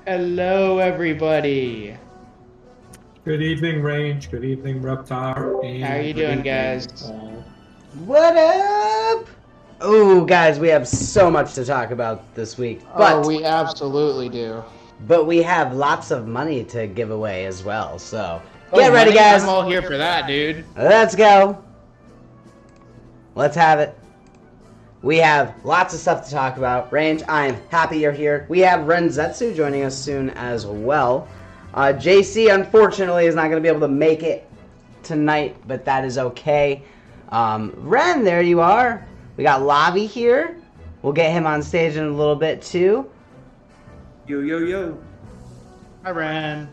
Hello, everybody. Good evening, Range. Good evening, Reptar. How are And you good doing, evening, guys? all. What up? Oh, guys, we have so much to talk about this week, Oh, we absolutely do. but we have lots of money to give away as well. So Oh, get ready, money? guys. I'm all here for that, dude. Let's go. Let's have it. We have lots of stuff to talk about. Range, I am happy you're here. We have Renzetsu joining us soon as well. JC, unfortunately, is not going to be able to make it tonight, but that is okay. Ren, there you are. We got Lavi here. We'll get him on stage in a little bit, too. Yo, yo, yo. Hi, Ren.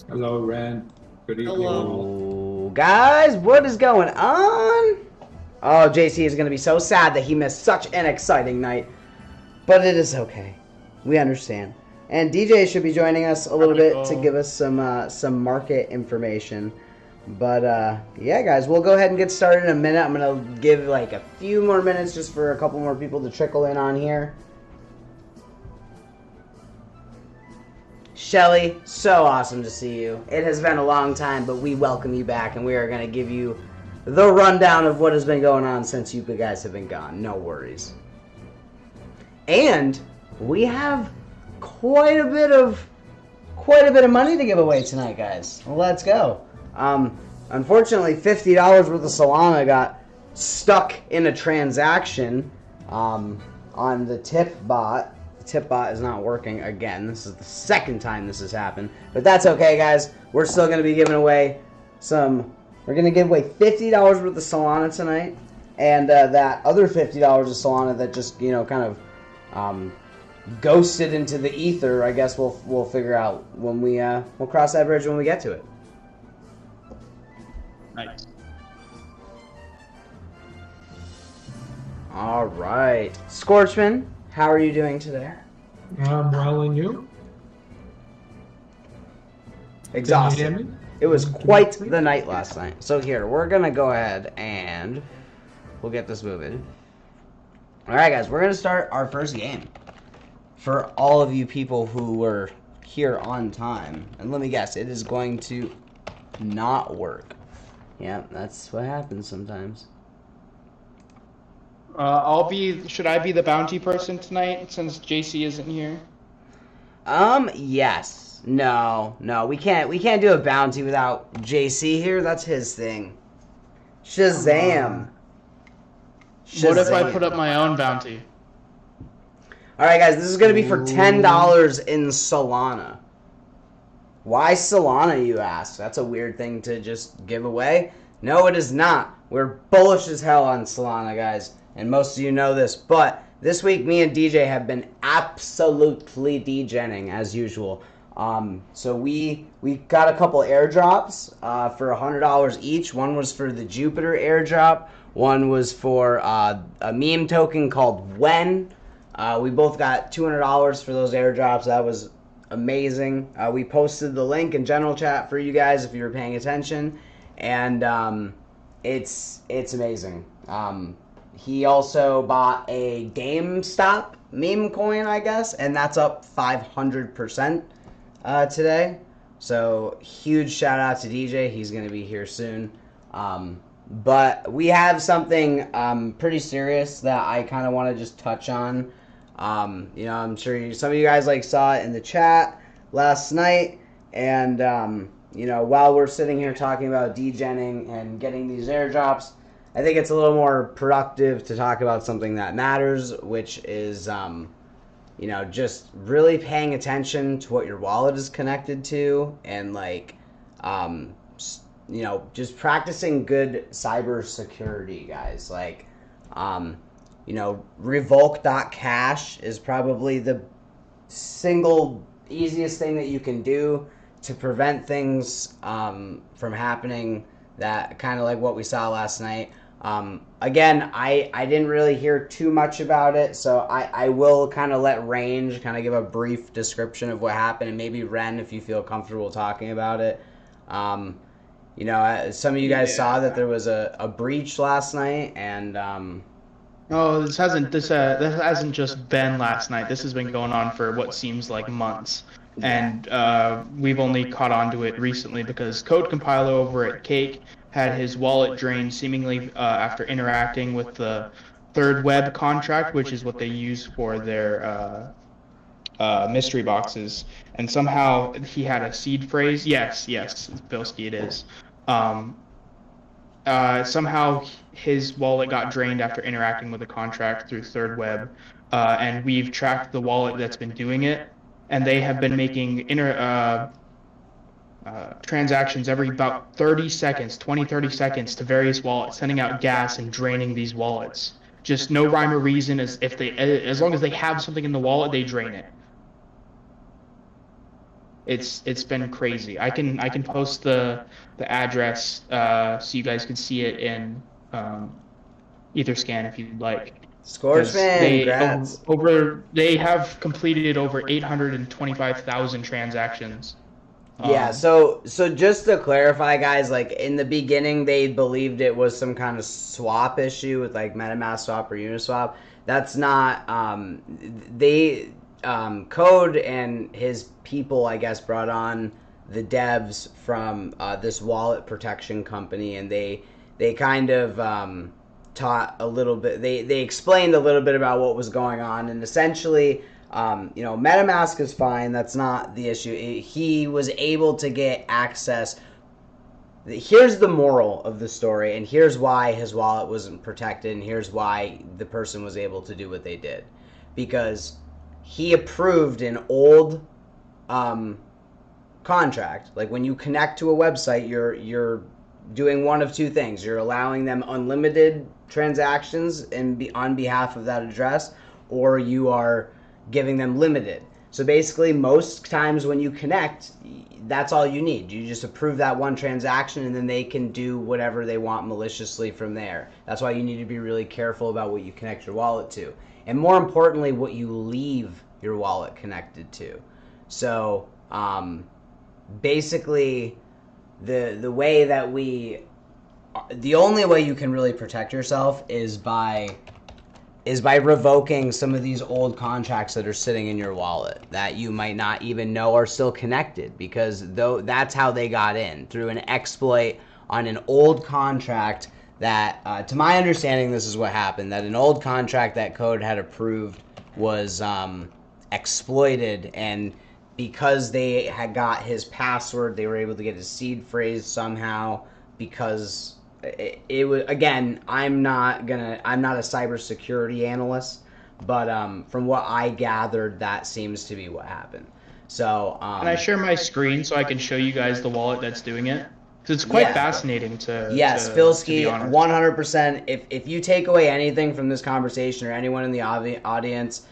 Hello, Ren. Good evening, all. Oh, guys, what is going on? Oh, JC is going to be so sad that he missed such an exciting night. But it is okay. We understand. And DJ should be joining us a little bit to give us some market information. But yeah, guys, we'll go ahead and get started in a minute. I'm going to give like a few more minutes just for a couple more people to trickle in on here. Shelly, so awesome to see you. It has been a long time, but we welcome you back, and we are going to give you the rundown of what has been going on since you guys have been gone. No worries. And we have quite a bit of money to give away tonight, guys. Let's go. Unfortunately, $50 worth of Solana got stuck in a transaction on the tip bot. The tip bot is not working again. This is the second time this has happened. But that's okay, guys. We're still going to be giving away we're going to give away $50 worth of Solana tonight. And that other $50 of Solana that just, kind of ghosted into the ether, I guess we'll figure out when we'll cross that bridge when we get to it. Nice. All right. Scorchman, how are you doing today? Well, and you? Exhausted. Can you hear me? It was quite the night last night. So here, we're going to go ahead and we'll get this moving. All right, guys, we're going to start our first game for all of you people who were here on time. And let me guess, it is going to not work. Yeah, that's what happens sometimes. Should I be the bounty person tonight since JC isn't here? Yes. No, we can't do a bounty without JC here. That's his thing. Shazam. What if I put up my own bounty? Alright, guys, this is going to be for $10 in Solana. Why Solana, you ask? That's a weird thing to just give away. No, it is not. We're bullish as hell on Solana, guys. And most of you know this. But this week, me and DJ have been absolutely degenning, as usual. So we got a couple airdrops for $100 each. One was for the Jupiter airdrop. One was for a meme token called When. We both got $200 for those airdrops. That was amazing. We posted the link in general chat for you guys if you were paying attention, and it's amazing. He also bought a GameStop meme coin, I guess, and that's up 500% today. So huge shout out to DJ. He's going to be here soon. But we have something pretty serious that I kind of want to just touch on. I'm sure some of you guys saw it in the chat last night, and while we're sitting here talking about degenning and getting these airdrops, I think it's a little more productive to talk about something that matters, which is just really paying attention to what your wallet is connected to, and just practicing good cyber security, guys. Revoke.cash is probably the single easiest thing that you can do to prevent things from happening, that kind of like what we saw last night. Again, I didn't really hear too much about it, so I will kind of let Range kind of give a brief description of what happened, and maybe Ren, if you feel comfortable talking about it. Some of you guys saw that there was a breach last night, and Oh, this hasn't just been last night. This has been going on for what seems like months, and we've only caught on to it recently because Code Compiler over at Cake had his wallet drained seemingly after interacting with the Third Web contract, which is what they use for their mystery boxes, and somehow he had a seed phrase. Yes, Bilski, it is. Somehow his wallet got drained after interacting with the contract through Third Web, and we've tracked the wallet that's been doing it, and they have been making transactions every about 30 seconds, 30 seconds to various wallets, sending out gas and draining these wallets. Just no rhyme or reason. As long as they have something in the wallet, they drain it. It's been crazy. I can post the address so you guys can see it in Etherscan if you'd like. Scoresman, congrats. They have completed over 825,000 transactions. Yeah, so just to clarify, guys, like in the beginning they believed it was some kind of swap issue with like MetaMask swap or Uniswap. That's not. Code and his people, I guess, brought on the devs from this wallet protection company, and they kind of taught a little bit. They explained a little bit about what was going on, and essentially, MetaMask is fine. That's not the issue. He was able to get access. Here's the moral of the story, and here's why his wallet wasn't protected, and here's why the person was able to do what they did, because he approved an old contract. Like when you connect to a website, you're doing one of two things. You're allowing them unlimited transactions on behalf of that address, or you are giving them limited. So basically, most times when you connect, that's all you need. You just approve that one transaction, and then they can do whatever they want maliciously from there. That's why you need to be really careful about what you connect your wallet to. And more importantly, what you leave your wallet connected to. So basically, the way that the only way you can really protect yourself is by revoking some of these old contracts that are sitting in your wallet that you might not even know are still connected, because that's how they got in, through an exploit on an old contract that, to my understanding, this is what happened, that an old contract that Code had approved was exploited, and because they had got his password, they were able to get his seed phrase somehow, because it was, again, I'm not a cybersecurity analyst, but from what I gathered, that seems to be what happened. So can I share my screen so I can show you guys the wallet that's doing it? Because it's quite fascinating to. Yes, Filski, 100%. If you take away anything from this conversation, or anyone in the audience,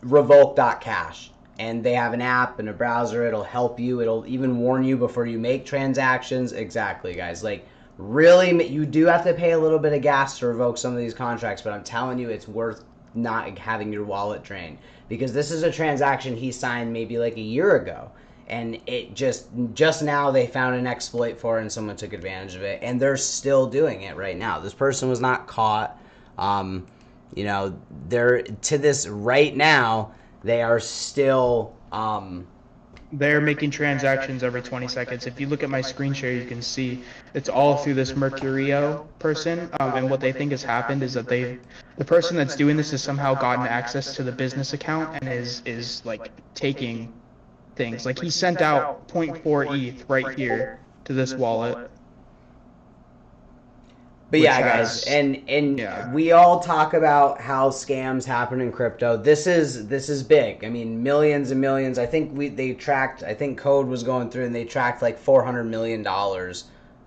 revoke.cash. And they have an app and a browser. It'll help you. It'll even warn you before you make transactions. Exactly, guys. Like, really, you do have to pay a little bit of gas to revoke some of these contracts, but I'm telling you, it's worth not having your wallet drained, because this is a transaction he signed maybe like a year ago, and it just now they found an exploit for it, and someone took advantage of it, and they're still doing it right now. This person was not caught. They're to this right now. They are still. They're making transactions every 20 seconds. If you look at my screen share, you can see it's all through this Mercurio person. And what they think has happened is that the person that's doing this has somehow gotten access to the business account and is like taking things. Like he sent out 0.4 ETH right here to this wallet. But yeah, guys, and we all talk about how scams happen in crypto. This is big. I mean, millions and millions. I think I think Code was going through and they tracked like $400 million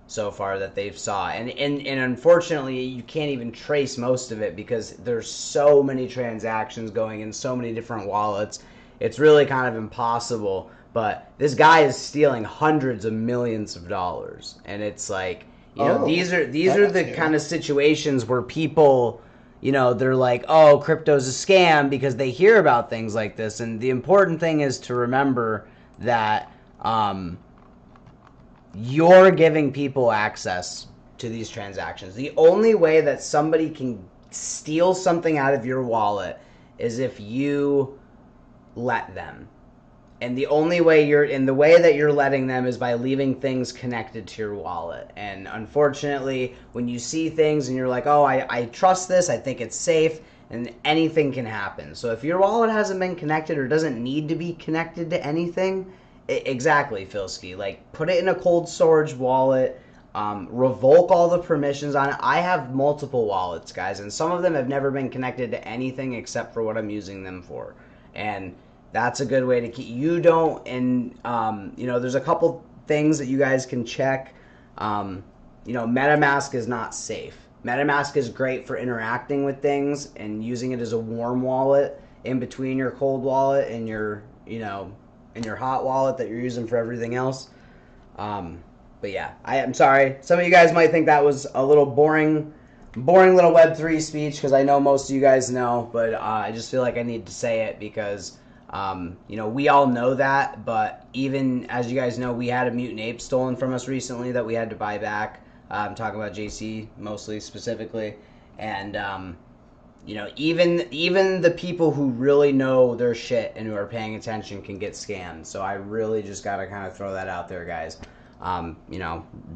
so far that they've saw. And unfortunately, you can't even trace most of it because there's so many transactions going in so many different wallets. It's really kind of impossible. But this guy is stealing hundreds of millions of dollars, and it's like. These are the kind of situations where people, they're like, oh, crypto's a scam, because they hear about things like this. And the important thing is to remember that you're giving people access to these transactions. The only way that somebody can steal something out of your wallet is if you let them. And the only way the way that you're letting them is by leaving things connected to your wallet. And unfortunately, when you see things and you're like, oh, I trust this, I think it's safe, and anything can happen. So if your wallet hasn't been connected or doesn't need to be connected to anything, exactly, Filski, like put it in a cold storage wallet, revoke all the permissions on it. I have multiple wallets, guys, and some of them have never been connected to anything except for what I'm using them for. And that's a good way to keep, you don't, and, there's a couple things that you guys can check. MetaMask is not safe. MetaMask is great for interacting with things and using it as a warm wallet in between your cold wallet and your, and your hot wallet that you're using for everything else. But yeah, I'm sorry. Some of you guys might think that was a little boring little Web3 speech, because I know most of you guys know, but I just feel like I need to say it because, we all know that, but even as you guys know, we had a mutant ape stolen from us recently that we had to buy back. I'm talking about JC mostly specifically, and even the people who really know their shit and who are paying attention can get scammed. So I really just gotta kind of throw that out there, guys.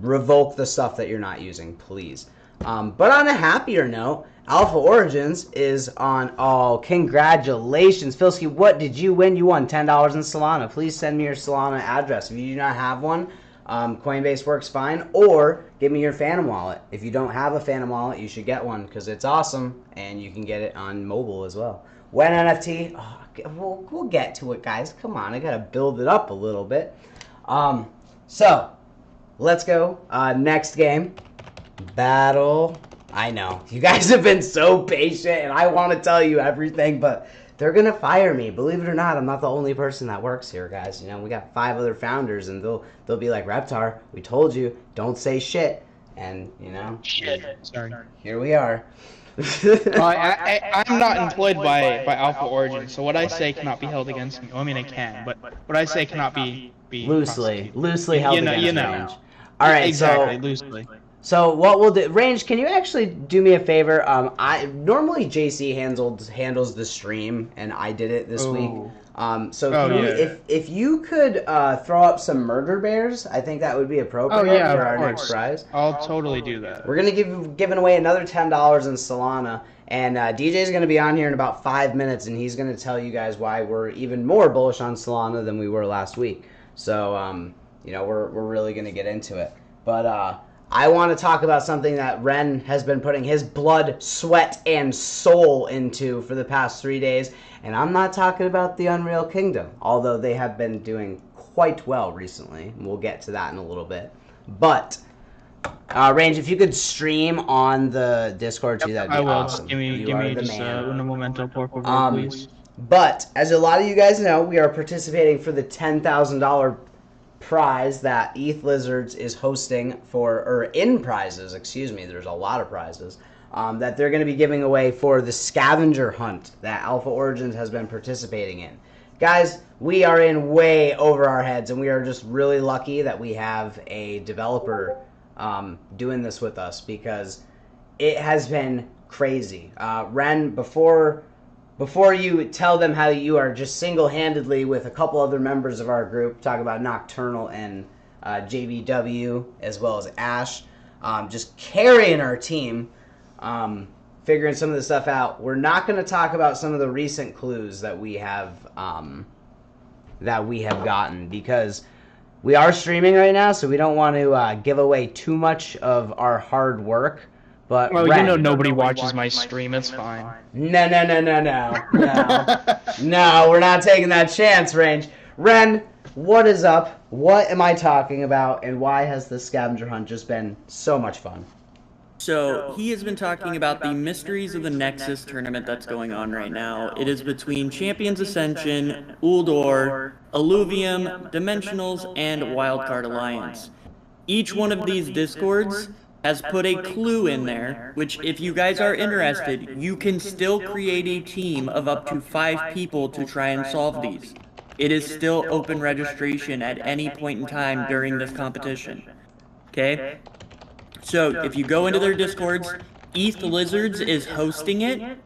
Revoke the stuff that you're not using, please. But on a happier note, Alpha Origins is on. Oh, congratulations, Filski! What did you win? You won $10 in Solana. Please send me your Solana address if you do not have one. Coinbase works fine, or give me your Phantom wallet. If you don't have a Phantom wallet, you should get one because it's awesome, and you can get it on mobile as well. When NFT, we'll get to it, guys. Come on, I gotta build it up a little bit. So let's go. Next game, battle. I know you guys have been so patient, and I want to tell you everything, but they're gonna fire me. Believe it or not, I'm not the only person that works here, guys. We got 5 other founders, and they'll be like, Reptar, we told you, don't say shit. And Shit. Sorry. Here we are. I'm not employed by Alpha Origin, so what I say cannot be held against me. Well, I mean, it can, but what I say cannot be loosely held against Range. All right, exactly, loosely. So what we'll do, Range, can you actually do me a favor? Normally JC handles the stream, and I did it this week. If you could throw up some murder bears, I think that would be appropriate for our next prize. I'll totally do that. We're gonna giving away another $10 in Solana, and DJ's gonna be on here in about 5 minutes, and he's gonna tell you guys why we're even more bullish on Solana than we were last week. So we're really gonna get into it, but I want to talk about something that Ren has been putting his blood, sweat, and soul into for the past 3 days. And I'm not talking about the Unreal Kingdom, although they have been doing quite well recently. We'll get to that in a little bit. But, Range, if you could stream on the Discord too, that'd be awesome. Give me just un momento, por favor, please. But, as a lot of you guys know, we are participating for the $10,000 prize that ETH Lizards is hosting in prizes, there's a lot of prizes, that they're going to be giving away for the scavenger hunt that Alpha Origins has been participating in. Guys, we are in way over our heads, and we are just really lucky that we have a developer doing this with us, because it has been crazy. Ren, before you tell them how you are just single-handedly with a couple other members of our group, talk about Nocturnal and JVW, as well as Ash, just carrying our team, figuring some of the stuff out. We're not going to talk about some of the recent clues that we have gotten, because we are streaming right now, so we don't want to give away too much of our hard work. But Ren, nobody watches my stream. It's fine. No, we're not taking that chance, Range. Ren, what is up? What am I talking about? And why has this scavenger hunt just been so much fun? So, he has been talking about the Mysteries of the Nexus tournament that's going on right now. It is between Champions Ascension, Uldor, Illuvium, Dimensionals, and Wildcard Alliance. Each one of these Discords has put a clue in there, which if you guys are interested, you can still create a team of up to 5 people to try and solve these. It is still open registration at any point in time during this competition. Okay? So if you go into their Discords, ETH Lizards is hosting it,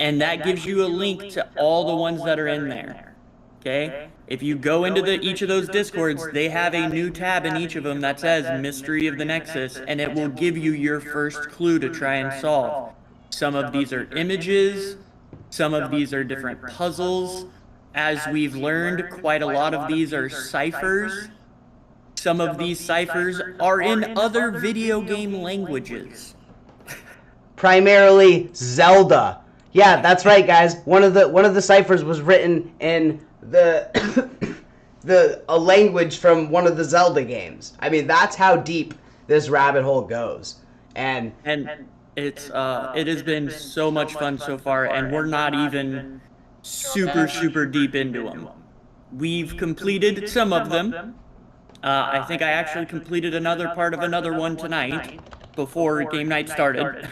and that gives you a link to all the ones that are in there. Okay? If you go into each of those Discords, they have a new tab in each of them that says Mystery of the Nexus, and it will give you your first clue to try and solve. Some of these are images, some of these are different puzzles. As we've learned, quite a lot of these are ciphers. Some of these ciphers are in other video game languages. Primarily Zelda. Yeah, that's right, guys. One of the ciphers was written in a language from one of the Zelda games. I mean, that's how deep this rabbit hole goes. And it has been so much fun so far, and we're not even super deep into them. We've completed some of them. I think I actually completed another part of another one tonight before game night started.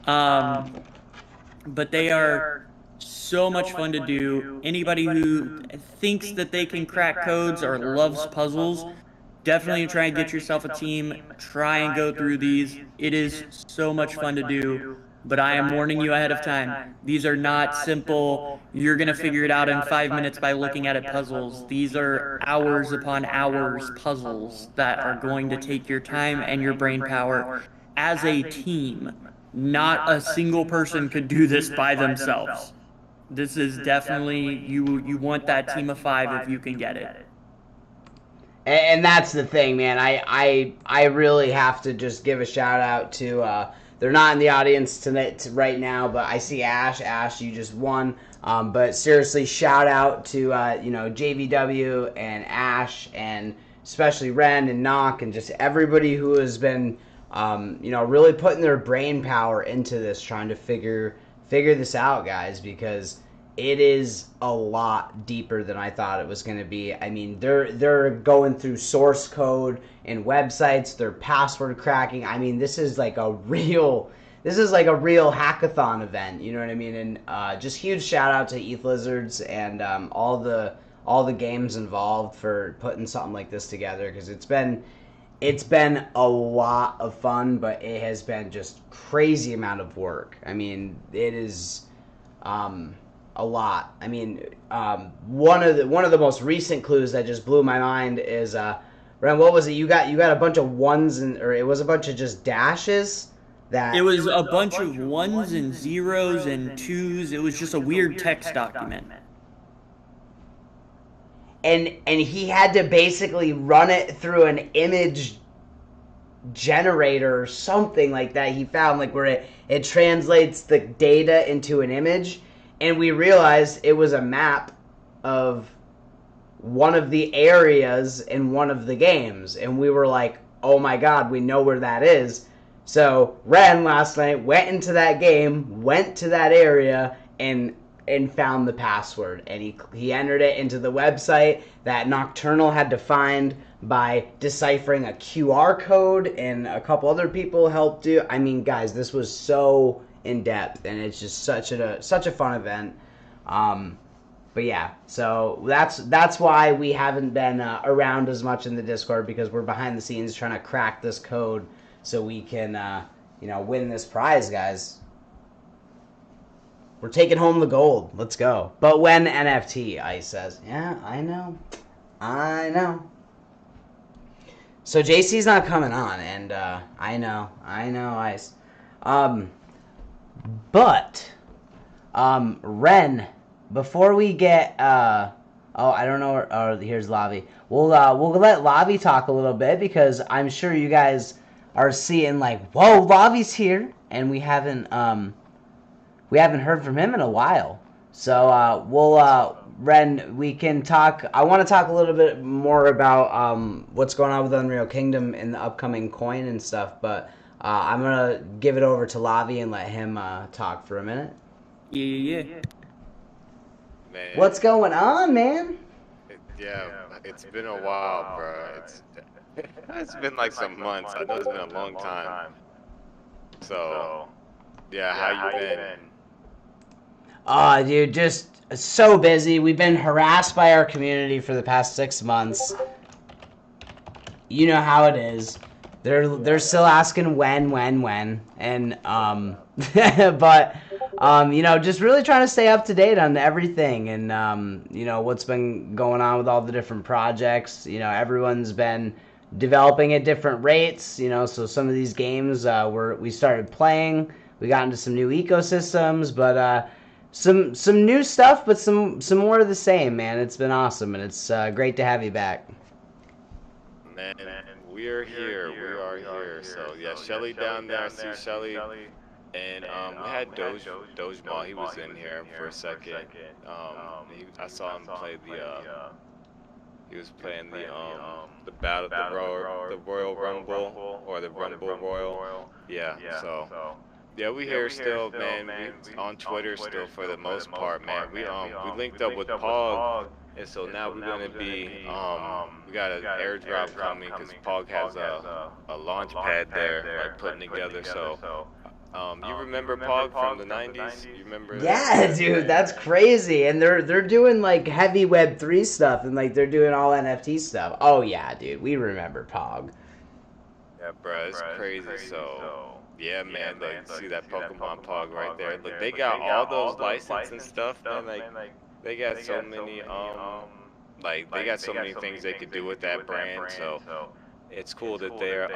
But they are so much fun to do. Anybody who thinks that they can crack codes or loves puzzles, definitely try and get yourself a team. Try and go through these. It is so much fun to do. But I am warning you ahead of time. These are not simple, you're going to figure it out in 5 minutes by looking at it puzzles. These are hours upon hours puzzles that are going to take your time and your brain power as a team. Not a single person could do this by themselves. This is definitely, you want that team of 5 if you can get it. And that's the thing, man. I really have to just give a shout out to, they're not in the audience tonight right now, but I see Ash. Ash, you just won. But seriously, shout out to, JVW and Ash, and especially Ren and Knock, and just everybody who has been, really putting their brain power into this, trying to figure this out, guys, because it is a lot deeper than I thought it was going to be. I mean, they're going through source code and websites, they're password cracking. I mean, this is like a real hackathon event, you know what I mean? And just huge shout out to ETH Lizards and all the games involved for putting something like this together, because it's been a lot of fun, but it has been just crazy amount of work. I mean, it is a lot. I mean, one of the most recent clues that just blew my mind is Ren, what was it? You got a bunch of ones or it was a bunch of just dashes. It was a bunch of 1s and 0s and 2s. It was just a weird text document. And he had to basically run it through an image generator or something like that. He found like where it translates the data into an image, and we realized it was a map of one of the areas in one of the games, and we were like, oh my god, we know where that is. So Ren last night went into that game, went to that area, and found the password, and he entered it into the website that Nocturnal had to find by deciphering a QR code, and a couple other people helped do. I mean, guys, this was so in depth, and it's just such a fun event. But yeah, so that's why we haven't been around as much in the Discord, because we're behind the scenes trying to crack this code so we can win this prize, guys. We're taking home the gold. Let's go. But when NFT, Ice says. Yeah, I know. So JC's not coming on, and I know, Ice. But Ren, before we get I don't know. Here's Lavi. We'll let Lavi talk a little bit, because I'm sure you guys are seeing like, whoa, Lavi's here, and we haven't heard from him in a while. So Ren, we can talk. I want to talk a little bit more about what's going on with Unreal Kingdom in the upcoming coin and stuff, but I'm gonna give it over to Lavi and let him talk for a minute. Yeah. Man. What's going on, man? It's been a while, bro. It's been like some months. I know it's been a long time. So, yeah, how you been? Dude, just so busy. We've been harassed by our community for the past 6 months. You know how it is. they're still asking when, and but you know, just really trying to stay up to date on everything, and you know, what's been going on with all the different projects. You know, everyone's been developing at different rates. You know, so some of these games we started playing, we got into some new ecosystems, but some new stuff, but some more of the same, man. It's been awesome, and it's great to have you back. Man, we are here. We are here. So yeah, Shelly down there. I see Shelly. And we had Dojmal. He was in here for a second. I saw him play he was playing the Royal Rumble, or the Rumble Royal. Yeah. So yeah, we here still, man. We on Twitter still for the most part, man. We linked up with Pog. And so now we're gonna be, we got an airdrop coming because Pog has a launch pad there, like putting together. So, you remember Pog from the '90s? You remember? Yeah, dude, that's crazy. And they're doing like heavy Web3 stuff, and like they're doing all NFT stuff. Oh yeah, dude, we remember Pog. Yeah, bro, it's crazy. So. Yeah, man, like, see that Pokemon Pog right there. Look, they got all those licenses and stuff, man. Like, they got so many, like, they got so many things they could do with that brand. So it's cool that they're,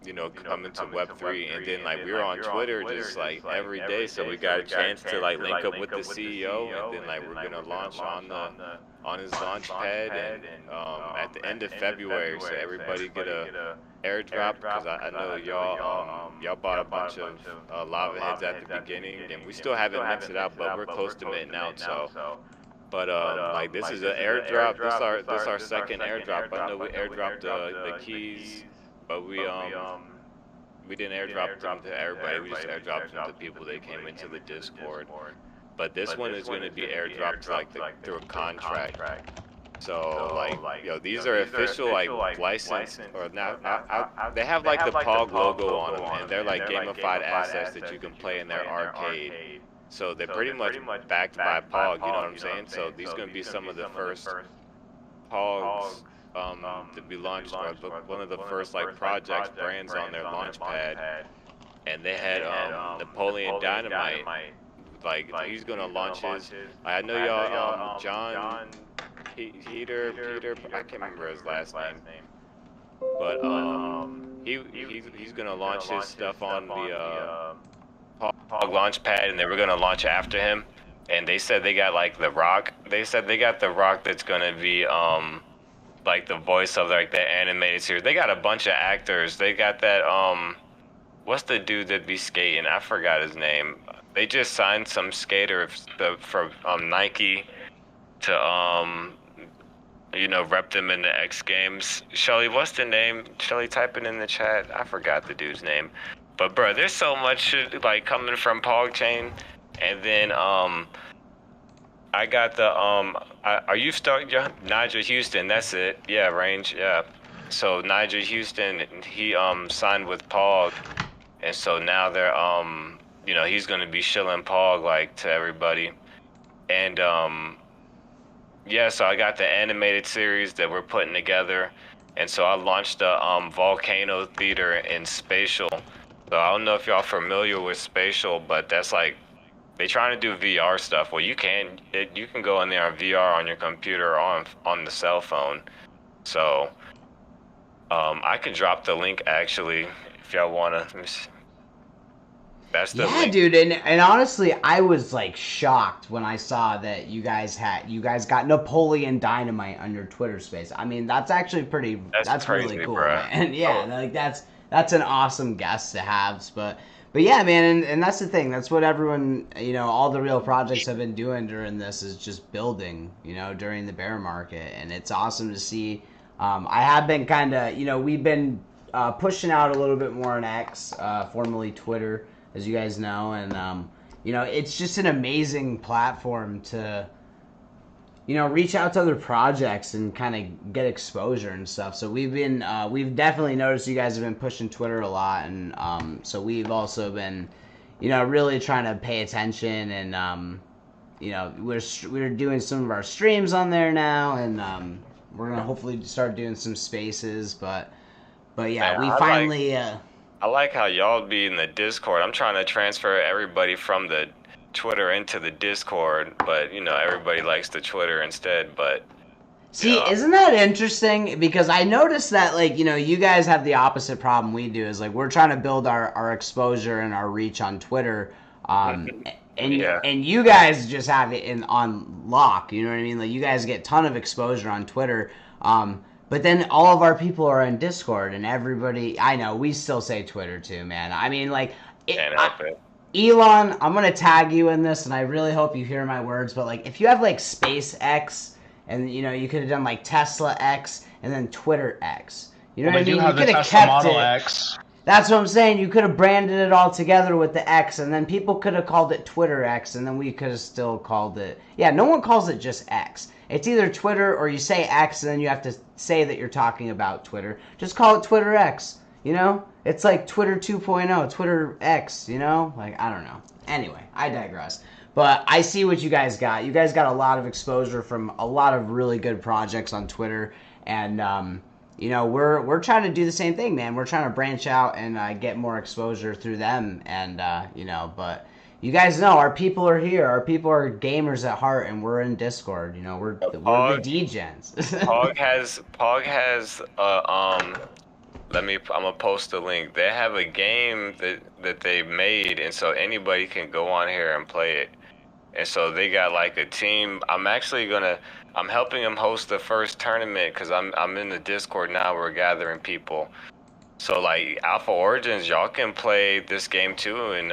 you know, coming to Web3. And then, like, we were on Twitter just, like, every day. So we got a chance to, like, link up with the CEO. And then, like, we're going to launch on his launch pad and at the end of February. So everybody get a airdrop, because I know y'all bought a bunch of lava heads at the beginning, and we still haven't mixed it out, but we're close to minting out. So, but like, this is an airdrop. This our second airdrop. I know we airdropped the keys, but we didn't airdrop them to everybody. We just airdropped them to people that came into the Discord. But this one is going to be airdropped like through a contract. So, like, yo, these are official, like, licensed, or not, they have, like, the Pog logo on them, and they're, like, gamified assets that you can play in their arcade. So they're pretty much backed by Pog, you know what I'm saying? So these are going to be some of the first Pogs to be launched, or one of the first, like, projects, brands on their launch pad. And they had Napoleon Dynamite, like, he's going to launch his, I know y'all, John... Peter, I can't remember his last name, but he's gonna launch his stuff on the Pog launch pad, and they were gonna launch after him. And they said they got, like, The Rock. They said they got The Rock that's gonna be like the voice of, like, the animated series. They got a bunch of actors. They got that what's the dude that be skating? I forgot his name. They just signed some skater for Nike to you know, rep them in the X Games. Shelly, what's the name? Shelly, type it in the chat. I forgot the dude's name. But bro, there's so much shit, like, coming from PogChain. And then I got the are you stuck? Nigel Houston, that's it. Yeah, Range, yeah. So Nigel Houston, he signed with Pog, and so now they're you know, he's gonna be shilling Pog, like, to everybody. And yeah, so I got the animated series that we're putting together, and so I launched the Volcano Theater in Spatial. So I don't know if y'all familiar with Spatial, but that's like, they trying to do VR stuff. Well, you can go in there on VR on your computer or on the cell phone. So I can drop the link, actually, if y'all wanna. That's the link. Dude, and honestly, I was, like, shocked when I saw that you guys got Napoleon Dynamite on your Twitter space. I mean, that's actually that's crazy, really cool, bro. Man. Yeah, like, that's an awesome guest to have. But yeah, man, and that's the thing. That's what everyone, you know, all the real projects have been doing during this is just building, you know, during the bear market, and it's awesome to see. I have been kind of, you know, we've been pushing out a little bit more on X, formerly Twitter, as you guys know, and you know, it's just an amazing platform to, you know, reach out to other projects and kind of get exposure and stuff. So we've definitely noticed you guys have been pushing Twitter a lot, and so we've also been, you know, really trying to pay attention, and you know, we're doing some of our streams on there now, and we're gonna hopefully start doing some spaces, but But yeah, Man, we I finally. I like how y'all be in the Discord. I'm trying to transfer everybody from the Twitter into the Discord, but you know everybody likes the Twitter instead. But See, isn't that interesting? Because I noticed that, like, you know, you guys have the opposite problem we do. Is like we're trying to build our exposure and our reach on Twitter, and you guys just have it on lock. You know what I mean? Like you guys get a ton of exposure on Twitter, but then all of our people are in Discord, and everybody. I know we still say Twitter too, man. I mean, like, Elon, I'm gonna tag you in this, and I really hope you hear my words. But like, if you have like SpaceX. And, you know, you could have done, like, Tesla X and then Twitter X. You know what I mean? You could have kept Model X. That's what I'm saying. You could have branded it all together with the X, and then people could have called it Twitter X, and then we could have still called it... Yeah, no one calls it just X. It's either Twitter or you say X, and then you have to say that you're talking about Twitter. Just call it Twitter X, you know? It's like Twitter 2.0, Twitter X, you know? Like, I don't know. Anyway, I digress. But I see what you guys got. You guys got a lot of exposure from a lot of really good projects on Twitter, and you know we're trying to do the same thing, man. We're trying to branch out and get more exposure through them, and you know. But you guys know our people are here. Our people are gamers at heart, and we're in Discord. You know, we're the DGens. Pog has I'm gonna post the link. They have a game that they made, and so anybody can go on here and play it. And so they got like a team. I'm helping them host the first tournament because I'm in the Discord now. We're gathering people. So like Alpha Origins, y'all can play this game too. And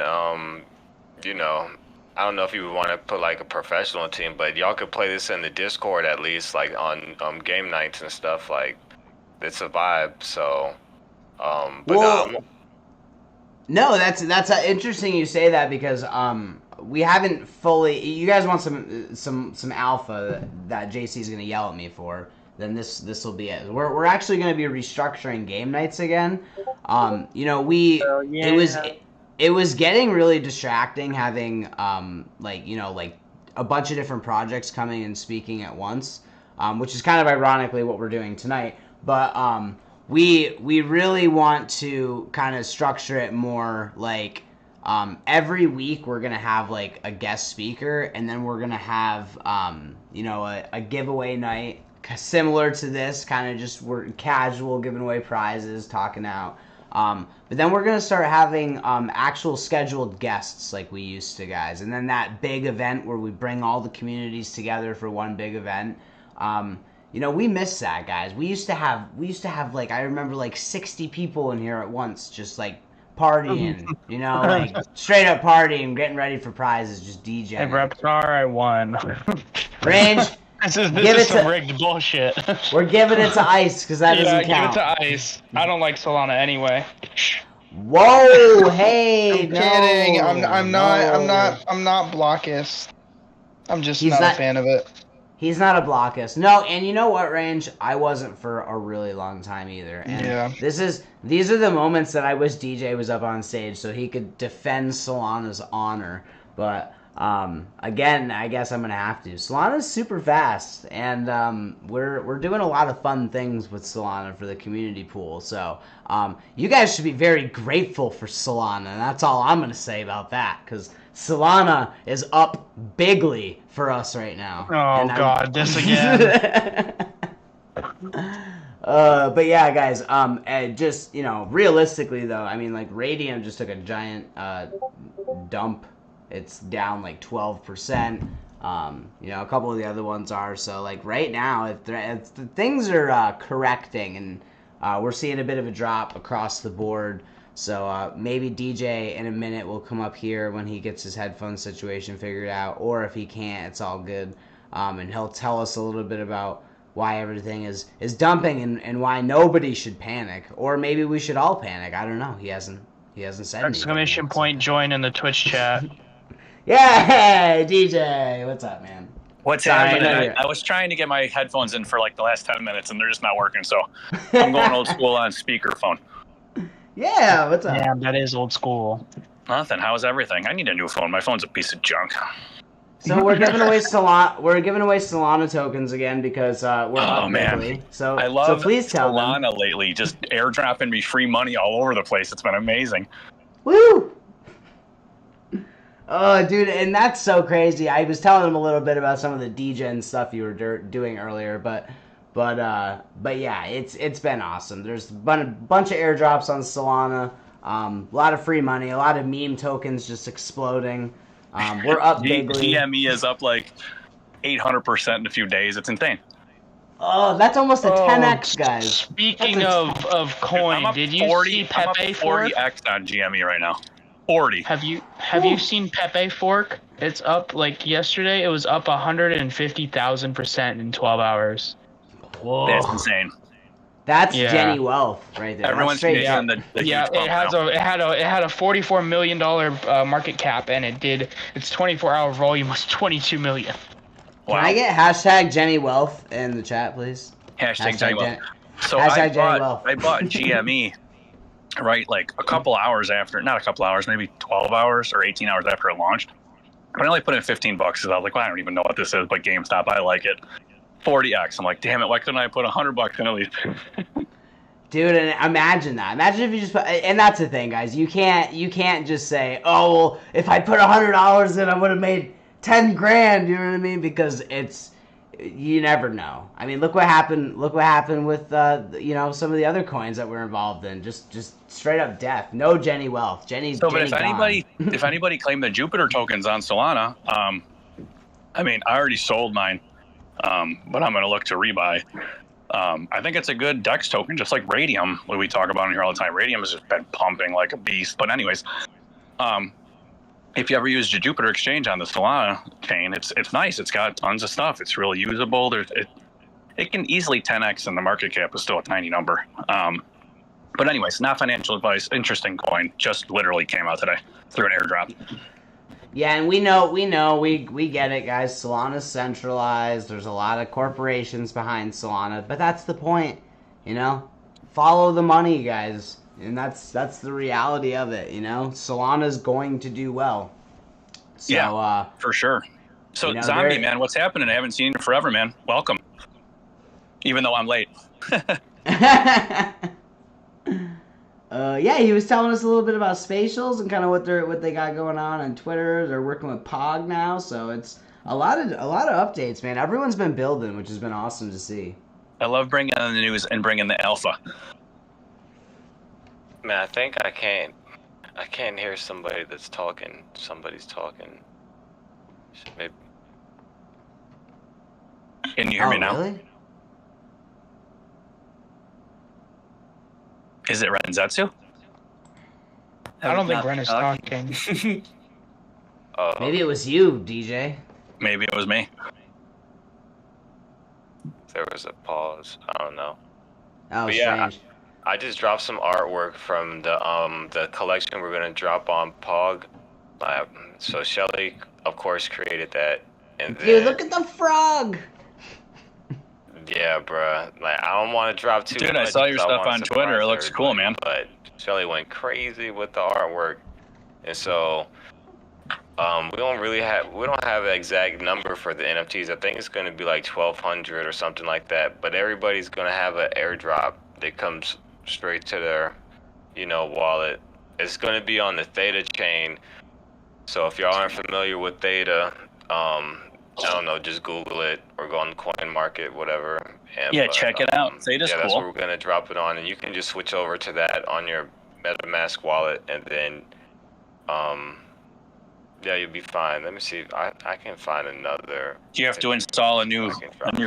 you know, I don't know if you would want to put like a professional team, but y'all could play this in the Discord at least, like on game nights and stuff. Like it's a vibe. So, no, that's interesting you say that because we haven't fully. You guys want some alpha that JC's gonna yell at me for? Then this will be it. We're actually gonna be restructuring game nights again. You know it was getting really distracting having like you know like a bunch of different projects coming and speaking at once, which is kind of ironically what we're doing tonight. But we really want to kind of structure it more like. Every week we're gonna have like a guest speaker, and then we're gonna have you know a giveaway night similar to this, kind of just we're casual giving away prizes, talking out. But then we're gonna start having actual scheduled guests like we used to, guys, and then that big event where we bring all the communities together for one big event. You know, we miss that, guys. We used to have like I remember like 60 people in here at once, just like. Partying, you know, like straight up partying, getting ready for prizes, just DJing. Hey, Reptar, I won. Range. This is some rigged bullshit. We're giving it to Ice because that doesn't count. Give it to Ice. I don't like Solana anyway. Whoa! Hey, I'm kidding. I'm not blockist. I'm just not a fan of it. He's not a blockist. No, and you know what, Range? I wasn't for a really long time either. And yeah. These are the moments that I wish DJ was up on stage so he could defend Solana's honor. But again, I guess I'm gonna have to. Solana's super fast, and we're doing a lot of fun things with Solana for the community pool. So you guys should be very grateful for Solana. That's all I'm gonna say about that, because Solana is up bigly for us right now. Oh God, this again. But yeah, guys. Just realistically though, I mean, like Radium just took a giant dump. It's down like 12%. A couple of the other ones are. So like right now, if things are correcting, and we're seeing a bit of a drop across the board. So maybe DJ in a minute will come up here when he gets his headphone situation figured out, or if he can't, it's all good. And he'll tell us a little bit about why everything is dumping and why nobody should panic, or maybe we should all panic. I don't know. He hasn't said anything. Exclamation point! Join in the Twitch chat. Yeah, DJ, what's up, man? What's happening? I was trying to get my headphones in for like the last 10 minutes, and they're just not working. So I'm going old school on speakerphone. Yeah, what's up? Damn, that is old school. Nothing. How's everything? I need a new phone. My phone's a piece of junk. So we're giving away Solana. We're giving away Solana tokens again because we're up bigly. So I love please tell Solana them. lately. Just airdropping me free money all over the place. It's been amazing. Woo! Oh, dude, and that's so crazy. I was telling them a little bit about some of the degen stuff you were doing earlier, but yeah, it's been awesome. There's been a bunch of airdrops on Solana, a lot of free money, a lot of meme tokens just exploding. We're up bigly. GME is up like 800% in a few days. It's insane. Oh, that's almost a 10x, guys. Speaking of coin, did you see Pepe Fork? 40x on GME right now. 40. Have you seen Pepe Fork? It's up like yesterday. It was up 150,000% in 12 hours. Whoa. That's insane. That's Jenny Wealth right there. Everyone's getting the huge bump now. It had a $44 million market cap, and its 24-hour volume was 22 million. Wow. Can I get hashtag Jenny Wealth in the chat, please? Hashtag Jenny Wealth. So hashtag I bought GME right like a couple hours after, not a couple hours, maybe 12 hours or 18 hours after it launched. I only put in $15 because I was like, well, I don't even know what this is, but GameStop, I like it. 40x. I'm like, damn it, why couldn't I put $100 in at least? Dude, and imagine that. Imagine if you just put, and that's the thing, guys. You can't just say, oh, well, if I put $100 in, I would have made 10 grand. You know what I mean? Because you never know. I mean, look what happened. Look what happened with some of the other coins that we're involved in. Just straight up death. No Jenny Wealth. Jenny. So, Jenny but if anybody claimed the Jupiter tokens on Solana, I mean, I already sold mine. But I'm going to look to rebuy. I think it's a good DEX token, just like Radium, what we talk about in here all the time. Radium has just been pumping like a beast. But anyways, if you ever used a Jupiter Exchange on the Solana chain, it's nice. It's got tons of stuff. It's really usable. It can easily 10x, and the market cap is still a tiny number. But anyways, not financial advice. Interesting coin. Just literally came out today through an airdrop. Yeah, and we get it, guys. Solana's centralized. There's a lot of corporations behind Solana, but that's the point, Follow the money, guys, and that's the reality of it, Solana's going to do well. So, yeah, for sure. So, Zombie, man, what's happening? I haven't seen you forever, man. Welcome. Even though I'm late. Yeah, he was telling us a little bit about Spatials and kind of what they got going on Twitter. They're working with Pog now, so it's a lot of updates, man. Everyone's been building, which has been awesome to see. I love bringing in the news and bringing the alpha. Man, I think I can't hear somebody that's talking. Somebody's talking. Maybe. Can you hear me now? Really? Is it Renzetsu? I don't think Ren is talking. Maybe it was you, DJ. Maybe it was me. There was a pause. I don't know. Oh, but strange. Yeah, I just dropped some artwork from the collection we're gonna drop on Pog. So Shelly, of course, created that. And Dude, then, look at the frog. Yeah, bruh. Like, I don't want to drop too much. Dude, I saw your stuff on Twitter. It looks cool, man. But Shelly went crazy with the artwork, and so we don't have an exact number for the NFTs. I think it's going to be like 1,200 or something like that. But everybody's going to have an airdrop that comes straight to their, wallet. It's going to be on the Theta chain. So if y'all aren't familiar with Theta, I don't know, just Google it or go on the coin market, whatever. Check it out. Theta's cool. That's what we're gonna drop it on, and you can just switch over to that on your MetaMask wallet, and then, you'll be fine. Let me see. I can find another. Do you have to install a new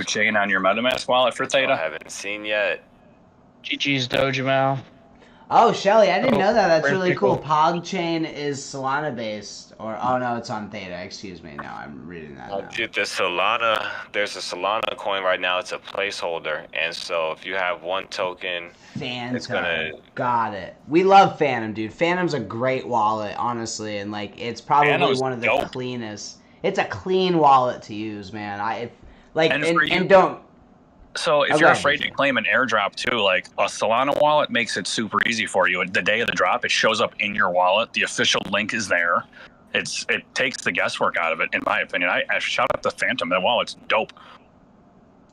chain on your MetaMask wallet for Theta? I haven't seen yet. GG's Dojamal. Oh, Shelly, I didn't know that. That's really cool. PogChain is Solana based, no, it's on Theta. Excuse me. No, I'm reading that now. Dude, there's a Solana coin right now. It's a placeholder, and so if you have one token, Phantom. Got it. We love Phantom, dude. Phantom's a great wallet, honestly, and it's probably Phantom's one of the dope. cleanest. It's a clean wallet to use, man. So if you're afraid to claim an airdrop too, like a Solana wallet makes it super easy for you. The day of the drop, it shows up in your wallet. The official link is there. it takes the guesswork out of it, in my opinion. I shout out the Phantom. That wallet's dope.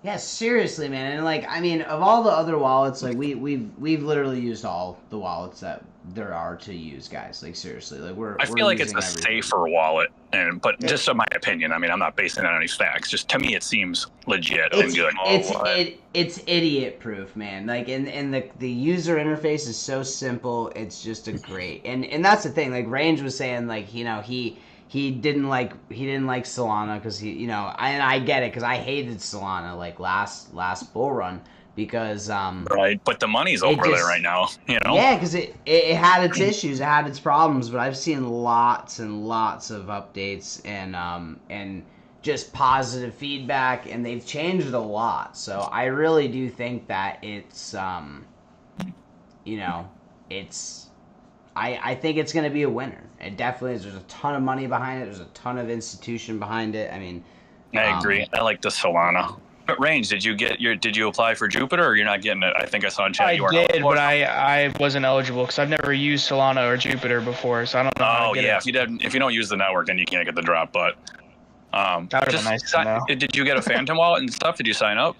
Yeah, seriously, man. And like, I mean, of all the other wallets, like we've literally used all the wallets that there are to use, guys. Like seriously, like I feel like it's a everything. safer wallet, but just in my opinion, I mean, I'm not basing it on any facts. Just to me, it seems legit and good. It's idiot proof, man. Like, and the user interface is so simple. It's just a great, and that's the thing. Like Range was saying, like, you know, he didn't like Solana because I get it because I hated Solana like last bull run because right, but the money's over there right now, you know. Yeah, because it had its issues, it had its problems, but I've seen lots and lots of updates and just positive feedback, and they've changed a lot. So I really do think that it's I think it's going to be a winner. It definitely is. There's a ton of money behind it. There's a ton of institution behind it. I mean, I agree. I like the Solana. But Range, did you apply for Jupiter, or you're not getting it? I think I saw in chat I you weren't did, eligible. but I wasn't eligible because I've never used Solana or Jupiter before, so I don't know. Oh yeah, if you don't use the network, then you can't get the drop. But that would have been nice to know. Did you get a Phantom wallet and stuff? Did you sign up?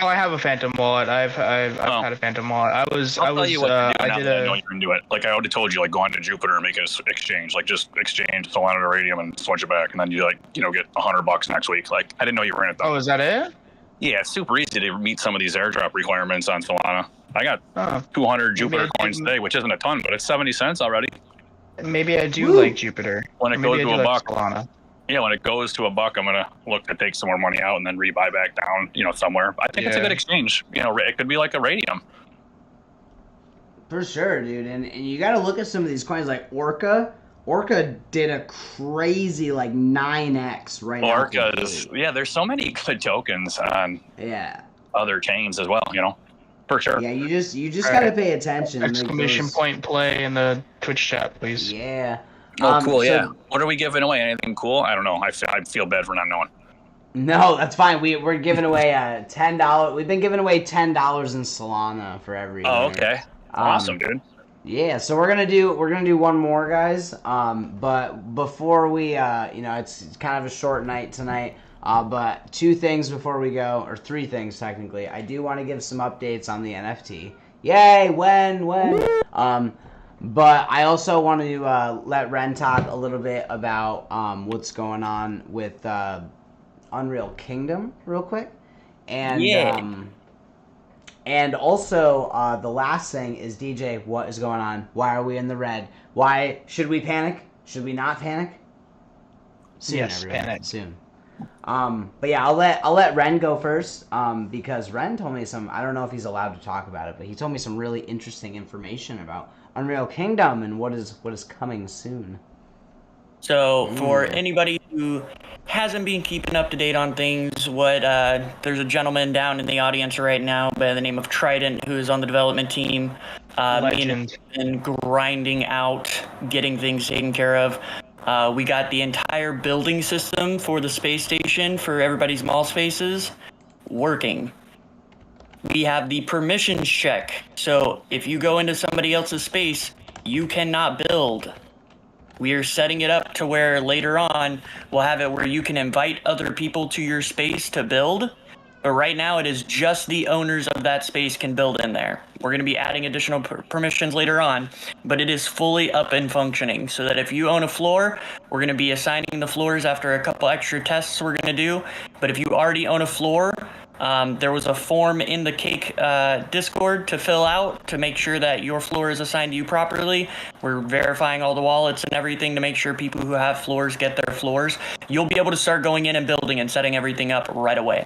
Oh, I have a Phantom wallet. I've had a Phantom wallet. I know you can do it. Like I already told you, like go on to Jupiter and make an exchange. Like just exchange Solana to Radium and switch it back, and then you get $100 next week. Like I didn't know you were in it though. Oh, is that it? Yeah, it's super easy to meet some of these airdrop requirements on Solana. I got 200 Jupiter coins today, which isn't a ton, but it's 70 cents already. Maybe I do like Jupiter. When it goes to a buck, Solana. Yeah, when it goes to a buck, I'm gonna look to take some more money out and then rebuy back down, somewhere. I think it's a good exchange. It could be like a Radium. For sure, dude. And you got to look at some of these coins like Orca. Orca did a crazy like 9x right now. Orca's, yeah. There's so many good tokens on other chains as well. For sure. Yeah, you just got to pay attention. Exclamation point play in the Twitch chat, please. Yeah. Oh, cool. Yeah. What are we giving away? Anything cool? I don't know. I feel bad for not knowing. No, that's fine. We're giving away $10. We've been giving away $10 in Solana for every. Oh, okay. Awesome, dude. Yeah, so we're gonna do one more, guys. But before we, it's kind of a short night tonight. But two things before we go, or three things technically. I do want to give some updates on the NFT. Yay! When? But I also want to let Ren talk a little bit about what's going on with Unreal Kingdom real quick. And and also the last thing is, DJ, what is going on? Why are we in the red? Why should we panic? Should we not panic? Soon, yes, everybody. panic. Soon. But yeah, I'll let Ren go first because Ren told me I don't know if he's allowed to talk about it, but he told me some really interesting information about Unreal Kingdom and what is coming soon. So for anybody who hasn't been keeping up to date on things, there's a gentleman down in the audience right now by the name of Trident who is on the development team. Legend. And grinding out, getting things taken care of. We got the entire building system for the space station for everybody's mall spaces working. We have the permissions check. So if you go into somebody else's space, you cannot build. We are setting it up to where later on we'll have it where you can invite other people to your space to build. But right now it is just the owners of that space can build in there. We're going to be adding additional permissions later on, but it is fully up and functioning so that if you own a floor, we're going to be assigning the floors after a couple extra tests we're going to do. But if you already own a floor, there was a form in the Cake Discord to fill out to make sure that your floor is assigned to you properly. We're verifying all the wallets and everything to make sure people who have floors get their floors. You'll be able to start going in and building and setting everything up right away.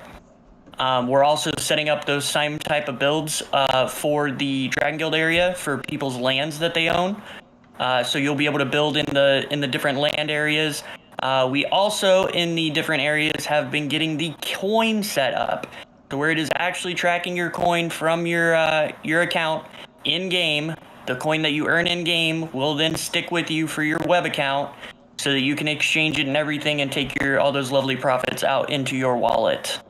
We're also setting up those same type of builds for the Dragon Guild area for people's lands that they own. So you'll be able to build in the different land areas. We also, in the different areas, have been getting the coin set up, so where it is actually tracking your coin from your account in game. The coin that you earn in game will then stick with you for your web account, so that you can exchange it and everything and take all those lovely profits out into your wallet.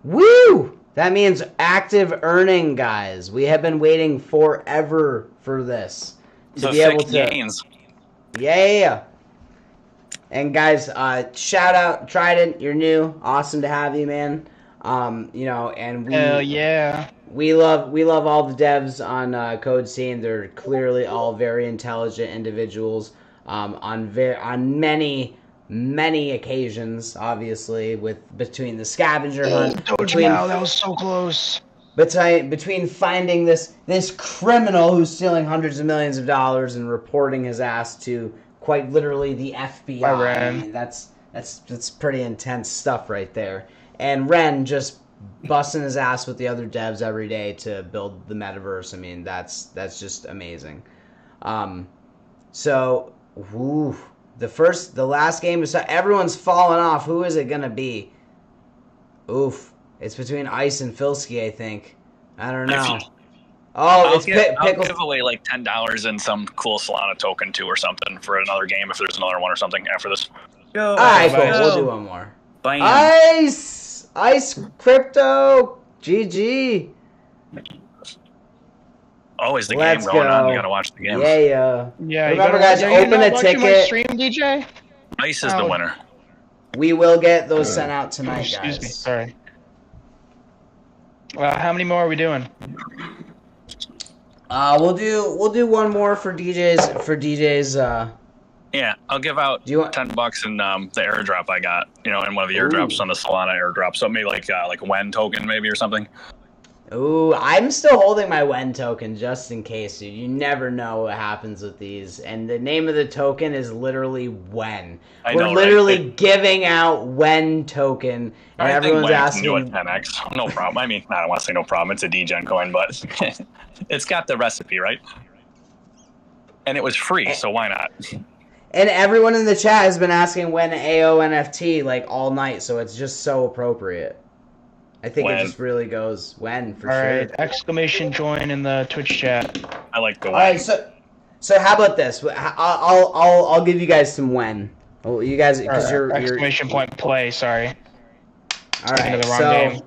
Woo! That means active earning, guys. We have been waiting forever for this. to The be able thick to. gains. Yeah. And guys, shout out Trident. You're new. Awesome to have you, man. And we. Hell yeah. We love all the devs on Code Scene. They're clearly all very intelligent individuals. On many occasions, obviously, between the scavenger hunt, that was so close. between finding this criminal who's stealing hundreds of millions of dollars and reporting his ass to quite literally the FBI. I mean, that's pretty intense stuff right there. And Ren just busting his ass with the other devs every day to build the metaverse. I mean, that's just amazing. So, the last game is everyone's falling off. Who is it gonna be? Oof, it's between Ice and Filsky, I think. I don't know. I'll It's give Pickles. away like $10 and some cool Solana token too or something for another game if there's another one or something after this. Yo, All right, cool. Bye. We'll do one more. Bam. Ice Crypto, GG. Always the Let's game going on. go. You gotta watch the game. Yeah. Yeah. Remember, you gotta, guys, are you open not a watching my ticket. stream, DJ? Ice is the winner. We will get those sent out tonight, Excuse me. guys. Sorry. How many more are we doing? We'll do one more for DJ's. Yeah, I'll give out Do you want- $10 in the airdrop I got. In one of the airdrops on the Solana airdrop. So maybe like WEN token maybe or something. Ooh, I'm still holding my WEN token just in case, dude. You never know what happens with these. And the name of the token is literally WEN. I We're know, right? literally giving out WEN token, and I everyone's think WEN asking. can do it 10x. No problem. I mean, I don't want to say no problem. It's a degen coin, but it's got the recipe, right? And it was free, so why not? And everyone in the chat has been asking when AO NFT like all night, so it's just so appropriate. I think WEN. it just really goes WEN for All sure. right, exclamation join in the Twitch chat. I like the All WEN. right, so how about this? I'll give you guys some WEN. Well, you guys, because you're Exclamation point play. Sorry. all Thinking right. of the wrong So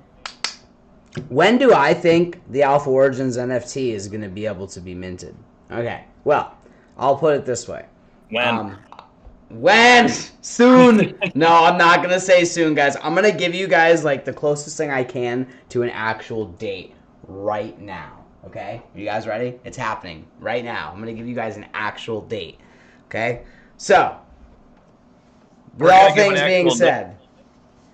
game. when do I think the Alpha Origins NFT is going to be able to be minted? Okay, well, I'll put it this way. WEN. When? Soon. No, I'm not going to say soon, guys. I'm going to give you guys like the closest thing I can to an actual date right now. Okay? Are you guys ready? It's happening right now. I'm going to give you guys an actual date. Okay? So, with We're all gonna give things an being actual said,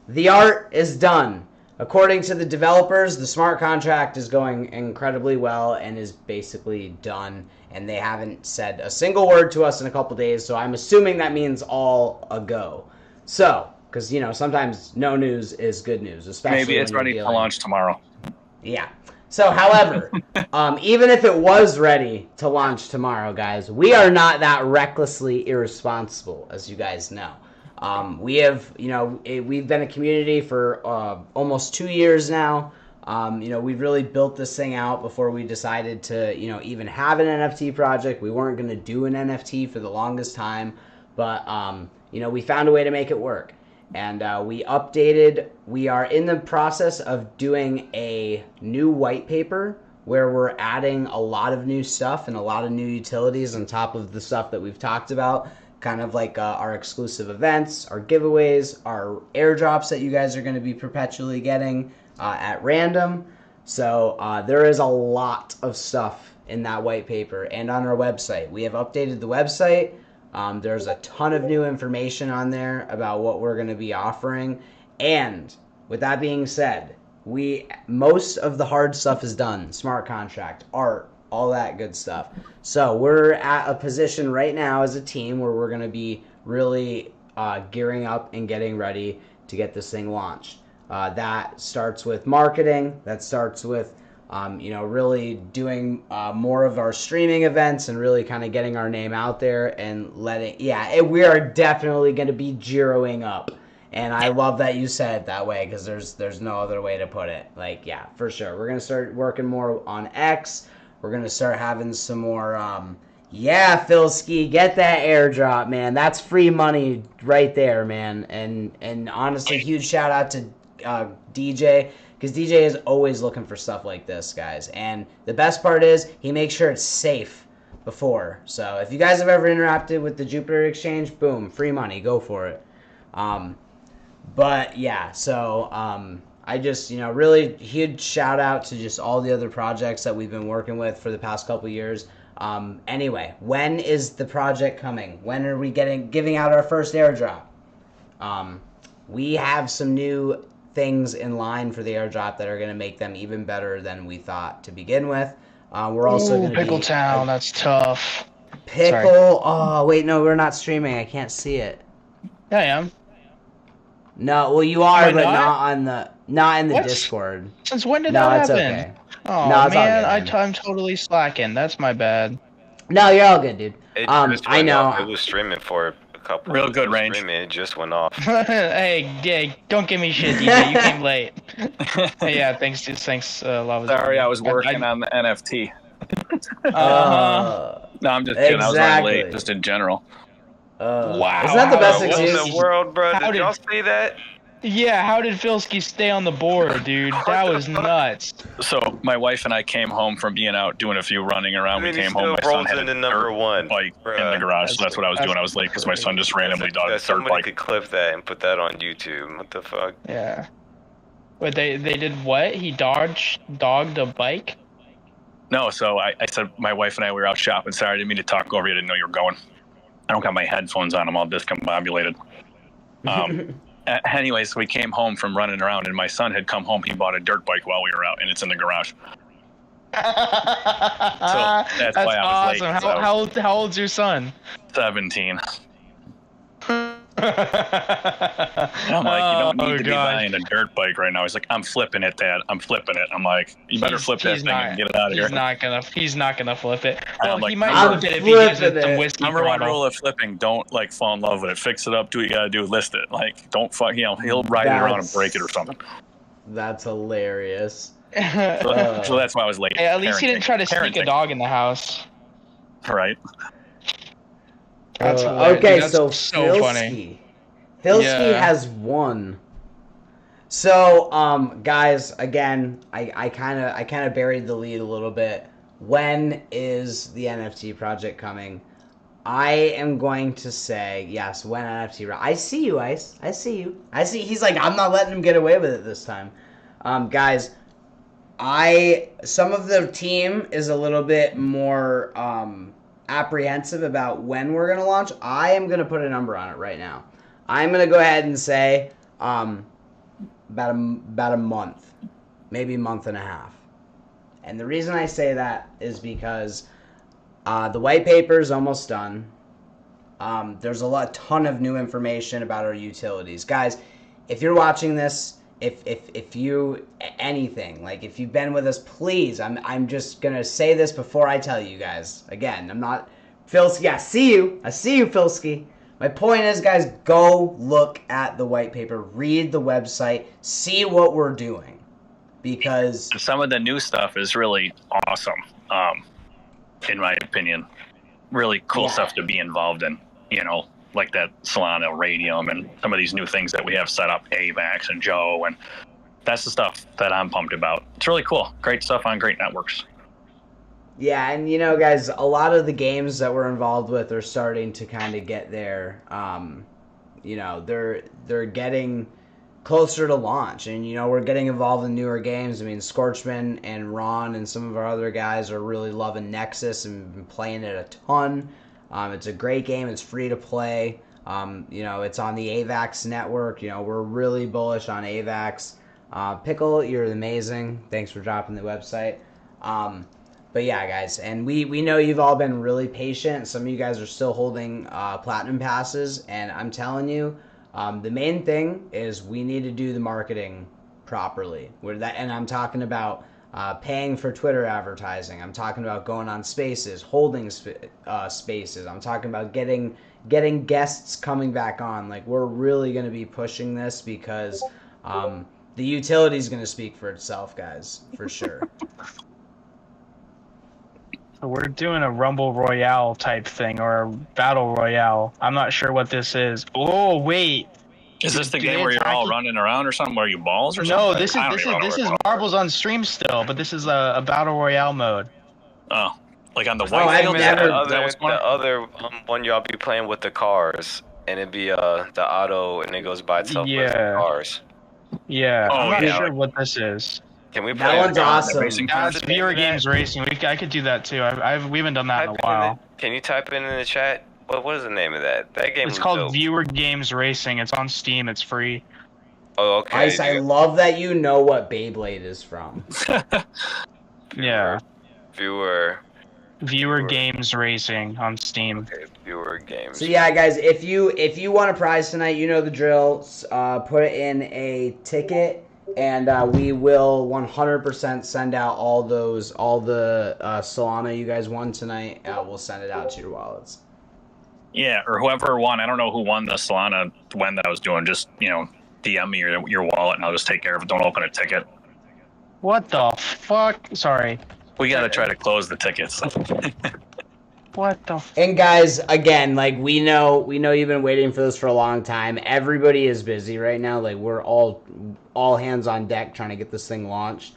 the art is done. According to the developers, the smart contract is going incredibly well and is basically done. And they haven't said a single word to us in a couple days, so I'm assuming that means all a go. So, because, sometimes no news is good news, especially Maybe it's when you're ready to dealing- launch tomorrow. Yeah. So, however, even if it was ready to launch tomorrow, guys, we are not that recklessly irresponsible, as you guys know. We have, we've been a community for almost 2 years now. We've really built this thing out before we decided to, even have an NFT project. We weren't going to do an NFT for the longest time, but, we found a way to make it work. And we are in the process of doing a new white paper where we're adding a lot of new stuff and a lot of new utilities on top of the stuff that we've talked about. Kind of like our exclusive events, our giveaways, our airdrops that you guys are going to be perpetually getting at random. So there is a lot of stuff in that white paper and on our website. We have updated the website. There's a ton of new information on there about what we're going to be offering. And with that being said, most of the hard stuff is done. Smart contract, art, all that good stuff. So we're at a position right now as a team where we're going to be really gearing up and getting ready to get this thing launched. That starts with marketing. That starts with, really doing more of our streaming events and really kind of getting our name out there and we are definitely going to be zeroing up. And I love that you said it that way because there's no other way to put it. Like, yeah, for sure. We're going to start working more on X. We're going to start having some more, Filsky, get that airdrop, man. That's free money right there, man. And honestly, huge shout out to DJ, because DJ is always looking for stuff like this, guys. And the best part is he makes sure it's safe. before. So if you guys have ever interacted with the Jupiter Exchange, boom, free money, go for it. But yeah, so I just, really huge shout out to just all the other projects that we've been working with for the past couple years. Anyway, when is the project coming? When are we giving out our first airdrop? We have some new things in line for the airdrop that are going to make them even better than we thought to begin with. We're also going to Pickle Town, that's tough. Pickle. Sorry. Oh, wait, no, we're not streaming. I can't see it. Yeah, I am. No, well, you are, Am I but not? not in the What? Discord. Since when did No, that it's happen? okay. Oh No, it's all man, good, I'm totally slacking. That's my bad. No, you're all good, dude. It just I went know. off. It was streaming for a couple. Real weeks. good It was range. Streaming, it just went off. hey, don't give me shit, DJ. You came late. Hey, yeah, thanks, Lava. Sorry, I was working on the NFT. Uh-huh. No, I'm just kidding. I was running late, Exactly. just in general. Wow. Isn't that the best What in excuse? the world, bro? How Did did- y'all see that? Yeah, how did Filsky stay on the board, dude? That was nuts. So my wife and I came home from being out doing a few running around. I mean, We he came home. still My son rolls had a into number dirt one, bike in bruh. the garage. So that's what I was doing. I was late because my son just randomly got a dirt Somebody bike. could clip that and put that on YouTube. What the fuck? Yeah. But they did what? He dogged a bike? No, so I said my wife and I we were out shopping. Sorry, I didn't mean to talk over you. I didn't know you were going. I don't got my headphones on. I'm all discombobulated. Anyways, we came home from running around, and my son had come home. He bought a dirt bike while we were out, and it's in the garage. That's why I was late, awesome. so- How old's your son? 17. And I'm like, you don't need to be buying a dirt bike right now. He's like, I'm flipping it, Dad. I'm flipping it. I'm like, you better flip that thing and get it out of here. He's not gonna flip it. I'm Well, like, he might I'm flip it if he gives flipping it some it. whiskey Number one throttle. rule of flipping: don't like fall in love with it. Fix it up. Do what you gotta do. List it. Like, don't fuck. He'll ride it around and break it or something. That's hilarious. So that's why I was late. Hey, at least he didn't try to sneak a Parenting. dog in the house. Right. That's hilarious. Okay, Dude, that's so so funny. Filsky Yeah. has won. So, guys, again, I kind of buried the lead a little bit. When is the NFT project coming? I am going to say yes. When NFT? I see you, Ice. I see you. I see. He's like, I'm not letting him get away with it this time. Guys, some of the team is a little bit more apprehensive about when we're gonna launch. I am gonna put a number on it right now. I'm gonna go ahead and say about a month, maybe a month and a half. And the reason I say that is because the white paper is almost done. There's a ton of new information about our utilities, guys. If you're watching this, if you anything, like if you've been with us, please, I'm just gonna say this before I tell you guys. Again, I'm not Filsky. I see you, Filsky. My point is, guys, go look at the white paper, read the website, see what we're doing, because Some of the new stuff is really awesome. In my opinion, really cool stuff to be involved in. You know, like that Solana Radium and some of these new things that we have set up, AVAX and Joe, and that's the stuff that I'm pumped about. It's really cool. Great stuff on great networks. yeah, and guys, a lot of the games that we're involved with are starting to kind of get there. They're getting closer to launch, and we're getting involved in newer games. I mean, Scorchman and Ron and some of our other guys are really loving Nexus and been playing it a ton. It's a great game. It's free to play. It's on the AVAX network. We're really bullish on AVAX. Pickle, you're amazing. Thanks for dropping the website. But yeah, guys, and we know you've all been really patient. Some of you guys are still holding platinum passes, and I'm telling you, the main thing is we need to do the marketing properly. And I'm talking about paying for Twitter advertising. I'm talking about going on Spaces, holding Spaces. I'm talking about getting guests coming back on. Like, we're really going to be pushing this because the utility is going to speak for itself, guys, for sure. So we're doing a Rumble Royale type thing or a Battle Royale. I'm not sure what this is. Oh, wait. Is this the Do game they where you're all attack you? running around or something? Where you balls or No, something? this is Marbles on stream still, but this is a Battle Royale mode. Oh, Like on the Oh, white I've field? never- The other one y'all be playing with the cars, and it'd be the auto, and it goes by itself with the Yeah. cars. Yeah, Oh, I'm not yeah, sure like- what this is. Can we That play one's the awesome. Racing It's Viewer Games Racing. I could do that too. We haven't done that in a while. Can you type in the chat? What is the name of that? That game It's was called dope. Viewer Games Racing. It's on Steam. It's free. Oh, okay. Ice, I love that you know what Beyblade is from. Yeah. Viewer Games Racing on Steam. Okay, viewer games. So yeah, guys, if you want a prize tonight, you know the drill. Put it in a ticket, and we will 100% send out all the Solana you guys won tonight. We'll send it out to your wallets. Yeah, or whoever won. I don't know who won the Solana when that I was doing. Just, DM me your wallet and I'll just take care of it. Don't open a ticket. What the fuck? Sorry. We got to try to close the tickets. What the And guys, again, like we know you've been waiting for this for a long time. Everybody is busy right now. Like we're all hands on deck trying to get this thing launched.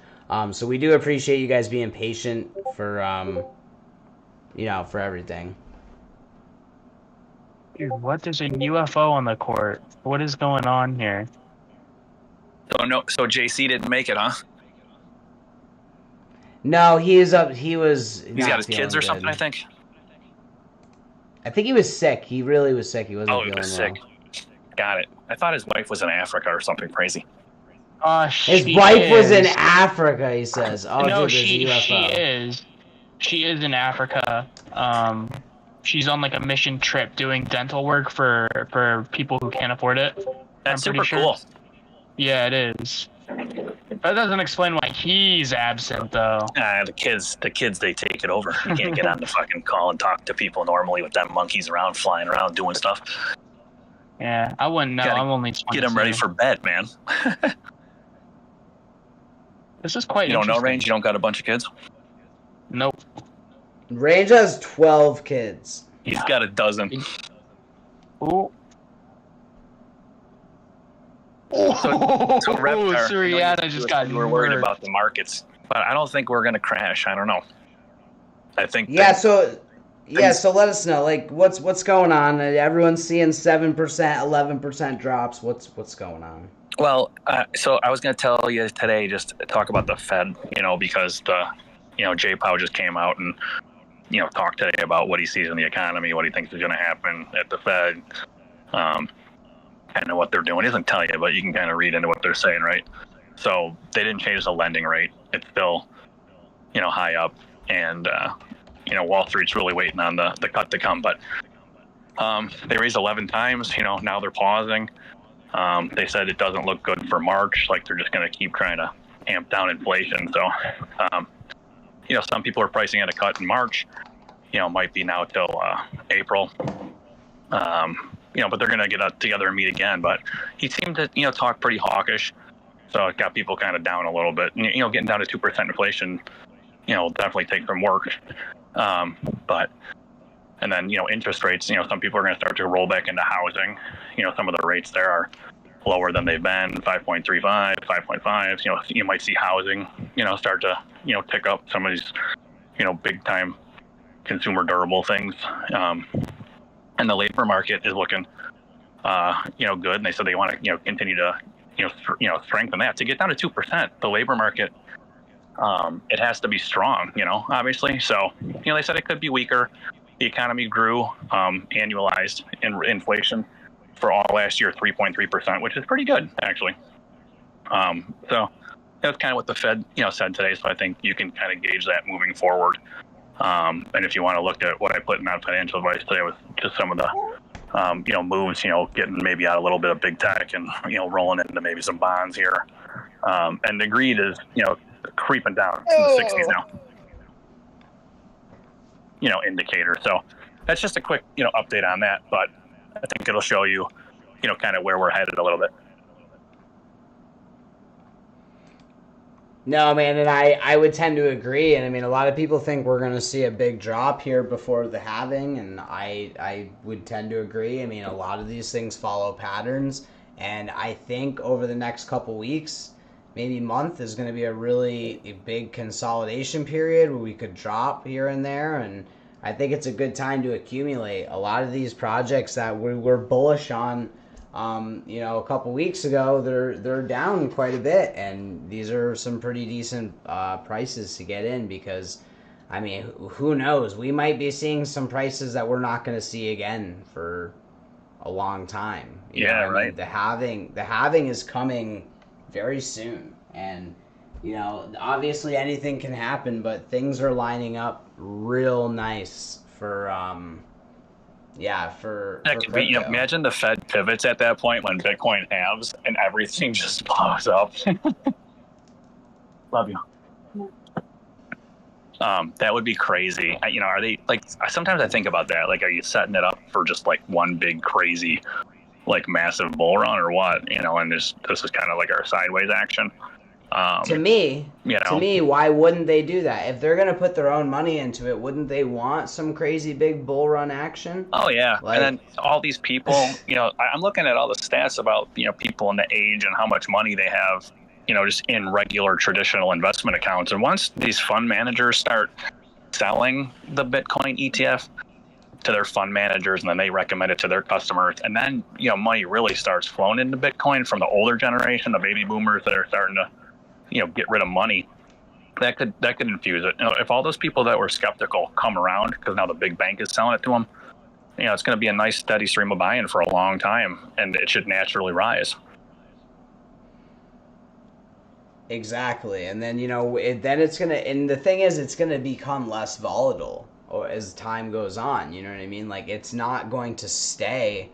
So we do appreciate you guys being patient for for everything. Dude, what? There's a UFO on the court. What is going on here? So JC didn't make it, huh? No, he's got his kids or something, I think. I think he was sick. He really was sick. He wasn't Oh, he feeling was well. sick. Got it. I thought his wife was in Africa or something crazy. His wife was in Africa, he says. Oh, No, dude, she there's a UFO. is. She is in Africa. She's on like a mission trip doing dental work for people who can't afford it. That's I'm super pretty sure. cool. Yeah, it is. That doesn't explain why he's absent, though. The kids, they take it over. You can't get on the fucking call and talk to people normally with them monkeys around, flying around, doing stuff. Yeah, I wouldn't know. Gotta I'm only 22. Get them ready for bed, man. This is quite You don't know, interesting. Range? You don't got a bunch of kids? Nope. Range has 12 kids. He's got a dozen. Ooh. So Reptar, Suriana just got we're worried murdered. about the markets, but I don't think we're going to crash. I don't know. I think Yeah, so let us know. Like what's going on? Everyone's seeing 7%, 11% drops. What's going on? Well, so I was going to tell you today, just talk about the Fed, because Jay Powell just came out and, talked today about what he sees in the economy, what he thinks is going to happen at the Fed. Kind of what they're doing. He doesn't tell you, but you can kind of read into what they're saying, right? So they didn't change the lending rate. It's still, high up. And, Wall Street's really waiting on the cut to come. But they raised 11 times. Now they're pausing. They said it doesn't look good for March. Like they're just going to keep trying to amp down inflation. So, some people are pricing at a cut in March. Might be now till April. But they're going to get together and meet again. But he seemed to, talk pretty hawkish. So it got people kind of down a little bit. Getting down to 2% inflation, definitely take some work. And then, interest rates, some people are going to start to roll back into housing. Some of the rates there are lower than they've been, 5.35, 5.5. You might see housing, start to, pick up some of these, big time consumer durable things. And the labor market is looking, good. And they said they want to, continue to, strengthen that. To get down to 2%, the labor market, it has to be strong, obviously. So, they said it could be weaker. The economy grew, annualized in inflation for all last year, 3.3%, which is pretty good, actually. So that's kind of what the Fed, said today. So I think you can kind of gauge that moving forward. And if you want to look at what I put in that financial advice today with just some of the, moves, getting maybe out a little bit of big tech and, rolling into maybe some bonds here. And the greed is, creeping down to the 60s now, indicator. So that's just a quick, update on that. But I think it'll show you, kind of where we're headed a little bit. No, man, and I would tend to agree. And I mean, a lot of people think we're going to see a big drop here before the halving, and I would tend to agree. I mean, a lot of these things follow patterns, and I think over the next couple weeks, maybe month is going to be a really big consolidation period where we could drop here and there, and I think it's a good time to accumulate. A lot of these projects that we were bullish on, a couple weeks ago, they're down quite a bit, and these are some pretty decent prices to get in because, I mean, who knows? We might be seeing some prices that we're not going to see again for a long time. You know what I mean? The halving is coming very soon, and obviously anything can happen, but things are lining up real nice for crypto. Imagine the Fed pivots at that point when Bitcoin halves and everything just blows up. Love you. That would be crazy. Are they sometimes I think about that, are you setting it up for just one big crazy massive bull run or what, and this is kind of our sideways action. To me, why wouldn't they do that? If they're going to put their own money into it, wouldn't they want some crazy big bull run action? Oh, yeah. And then all these people, I'm looking at all the stats about, people in the age and how much money they have, just in regular traditional investment accounts. And once these fund managers start selling the Bitcoin ETF to their fund managers, and then they recommend it to their customers, and then, money really starts flowing into Bitcoin from the older generation, the baby boomers that are starting to get rid of money, that could infuse it. If all those people that were skeptical come around because now the big bank is selling it to them, it's going to be a nice steady stream of buy-in for a long time, and it should naturally rise. Exactly, and then then it's gonna, and the thing is, it's gonna become less volatile as time goes on. You know what I mean? It's not going to stay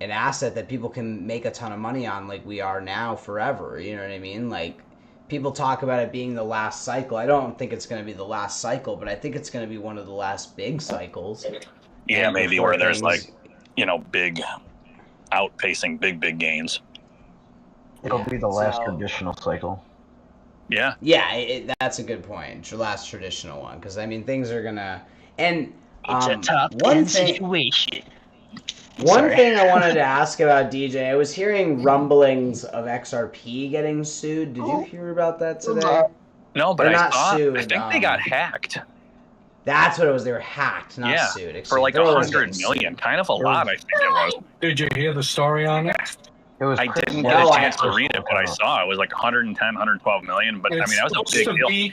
an asset that people can make a ton of money on like we are now forever. You know what I mean? People talk about it being the last cycle. I don't think it's going to be the last cycle, but I think it's going to be one of the last big cycles. Yeah, maybe where there's big outpacing big gains. It'll be the last traditional cycle. Yeah. Yeah, that's a good point. Last traditional one, because I mean things are gonna. And it's a top situation. One thing I wanted to ask about, DJ, I was hearing rumblings of XRP getting sued. Did you hear about that today? No, but I think they got hacked. That's what it was. They were hacked, not sued. For $100 million. Kind of a lot, I think it was. Did you hear the story on it? I didn't get a chance to read it, but I saw it was 110, 112 million. But that was a big deal.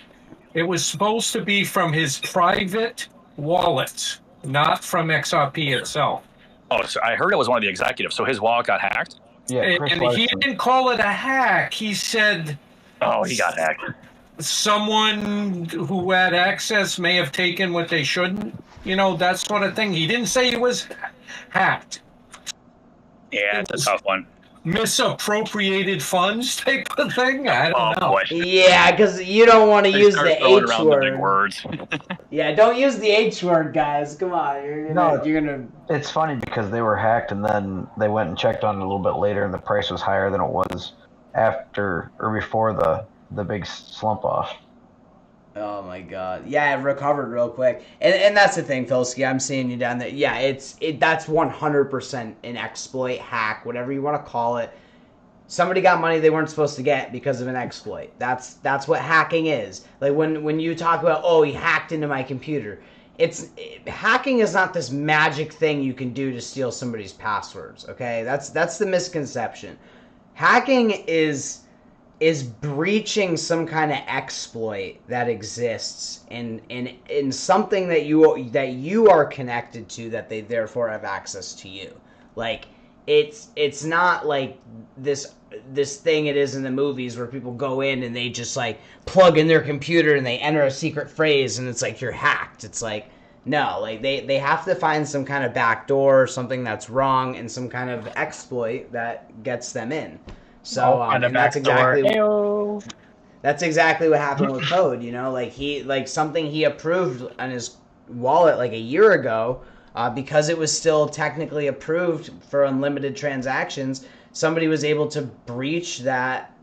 It was supposed to be from his private wallet, not from XRP itself. Oh, so I heard it was one of the executives. So his wallet got hacked? Yeah, and he didn't call it a hack. He said... Oh, he got hacked. Someone who had access may have taken what they shouldn't. That sort of thing. He didn't say it was hacked. Yeah, it's a tough one. Misappropriated funds type of thing? I don't know. Boy. Yeah, because you don't want to use the H word. The big words. Yeah, don't use the H word, guys. Come on. You're gonna... It's funny because they were hacked and then they went and checked on it a little bit later and the price was higher than it was after or before the big slump off. Oh my god. Yeah, it recovered real quick. And that's the thing, Filsky. I'm seeing you down there. Yeah, that's 100% an exploit, hack, whatever you want to call it. Somebody got money they weren't supposed to get because of an exploit. That's what hacking is. When you talk about, oh, he hacked into my computer. Hacking is not this magic thing you can do to steal somebody's passwords, okay? That's the misconception. Hacking is breaching some kind of exploit that exists in something that you are connected to, that they therefore have access to you. It's not like this thing it is in the movies where people go in and they just plug in their computer and they enter a secret phrase and it's you're hacked. It's no, they have to find some kind of backdoor or something that's wrong and some kind of exploit that gets them in. So and that's exactly what happened with Code. Something he approved on his wallet a year ago, because it was still technically approved for unlimited transactions. Somebody was able to breach that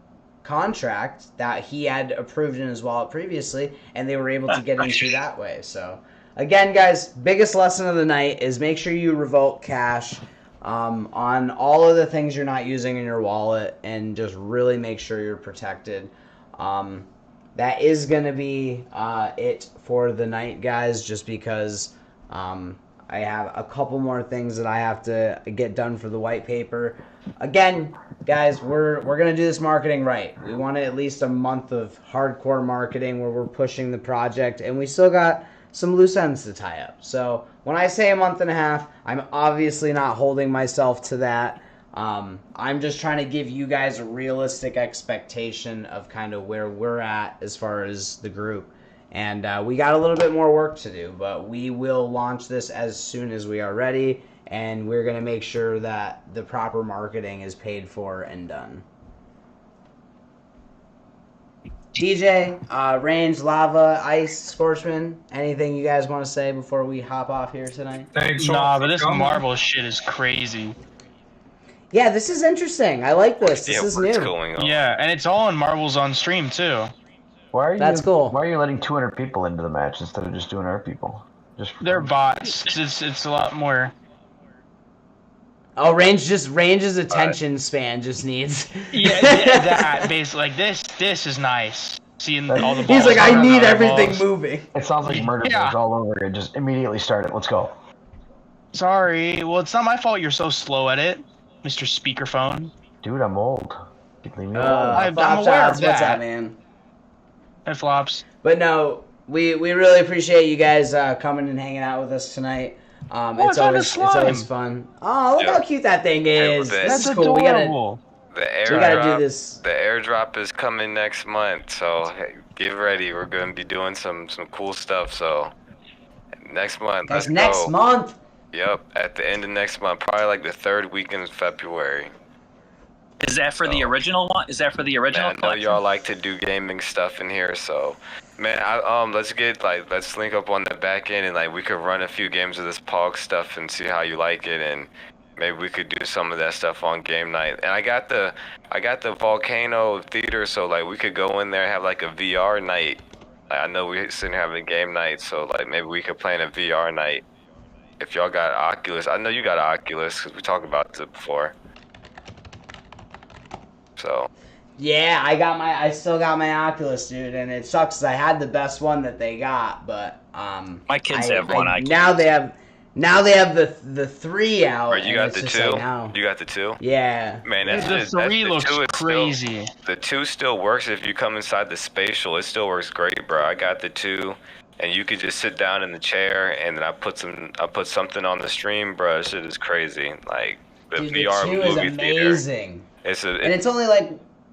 contract that he had approved in his wallet previously, and they were able to get into that way. So again, guys, biggest lesson of the night is make sure you revoke cash. on all of the things you're not using in your wallet, and just really make sure you're protected. That is going to be it for the night, guys, just because I have a couple more things that I have to get done for the white paper. Again, guys, we're going to do this marketing right. We want at least a month of hardcore marketing where we're pushing the project, and we still got some loose ends to tie up. So when I say a month and a half, I'm obviously not holding myself to that. I'm just trying to give you guys a realistic expectation of kind of where we're at as far as the group. And we got a little bit more work to do, but we will launch this as soon as we are ready, and we're going to make sure that the proper marketing is paid for and done. DJ, Range, Lava, Ice, Sportsman, anything you guys want to say before we hop off here tonight? Thanks. Nah, but this Marvel shit is crazy. Yeah, this is interesting. I like this. This is what's new. going on? Yeah, and it's all in Marvel's on stream too. That's cool. Why are you letting 200 people into the match instead of just doing our people? They're bots. It's a lot more. Oh, Range's attention span just needs. Yeah, that basically like this is nice. Seeing all the balls. He's like, I need all everything balls. moving. It sounds like murder Yeah. all over it. Just immediately start it. Let's go. Sorry. Well, it's not my fault you're so slow at it, Mr. Speakerphone. Dude, I'm old. Leave me alone. I'm Flop aware of Shots, what's that. up, man? It flops. But no, we really appreciate you guys coming and hanging out with us tonight. It's always fun. Oh, look how cute that thing is. Hey, This That's is cool. adorable. The We gotta do airdrop, this. the airdrop is coming next month, so hey, get ready. We're gonna be doing some cool stuff. So next month, That's let's next go. month. Yep, at the end of next month, probably like the third weekend of February. Is that for the original one? Is that for the original Man, I know collection? y'all like to do gaming stuff in here, so man, let's link up on the back end, and like we could run a few games of this Pog stuff and see how you like it, and maybe we could do some of that stuff on game night. And I got the Volcano Theater, so like we could go in there and have like a VR night. Like, I know we're sitting here having game night, so like maybe we could plan a VR night. If y'all got Oculus, I know you got Oculus because we talked about this before. So. Yeah, I still got my Oculus, dude, and it sucks 'cause I had the best one that they got, but My kids have one Oculus. Now they have the 3 out. Or you and got it's the just 2? like, no. You got the 2? Yeah. Man, The 3 looks crazy. The 2 still works if you come inside the spatial. It still works great, bro. I got the 2, and you could just sit down in the chair, and then I put something on the stream, bro. This shit is crazy. Like the Dude, VR the 2 is movie theater. amazing. And it's only like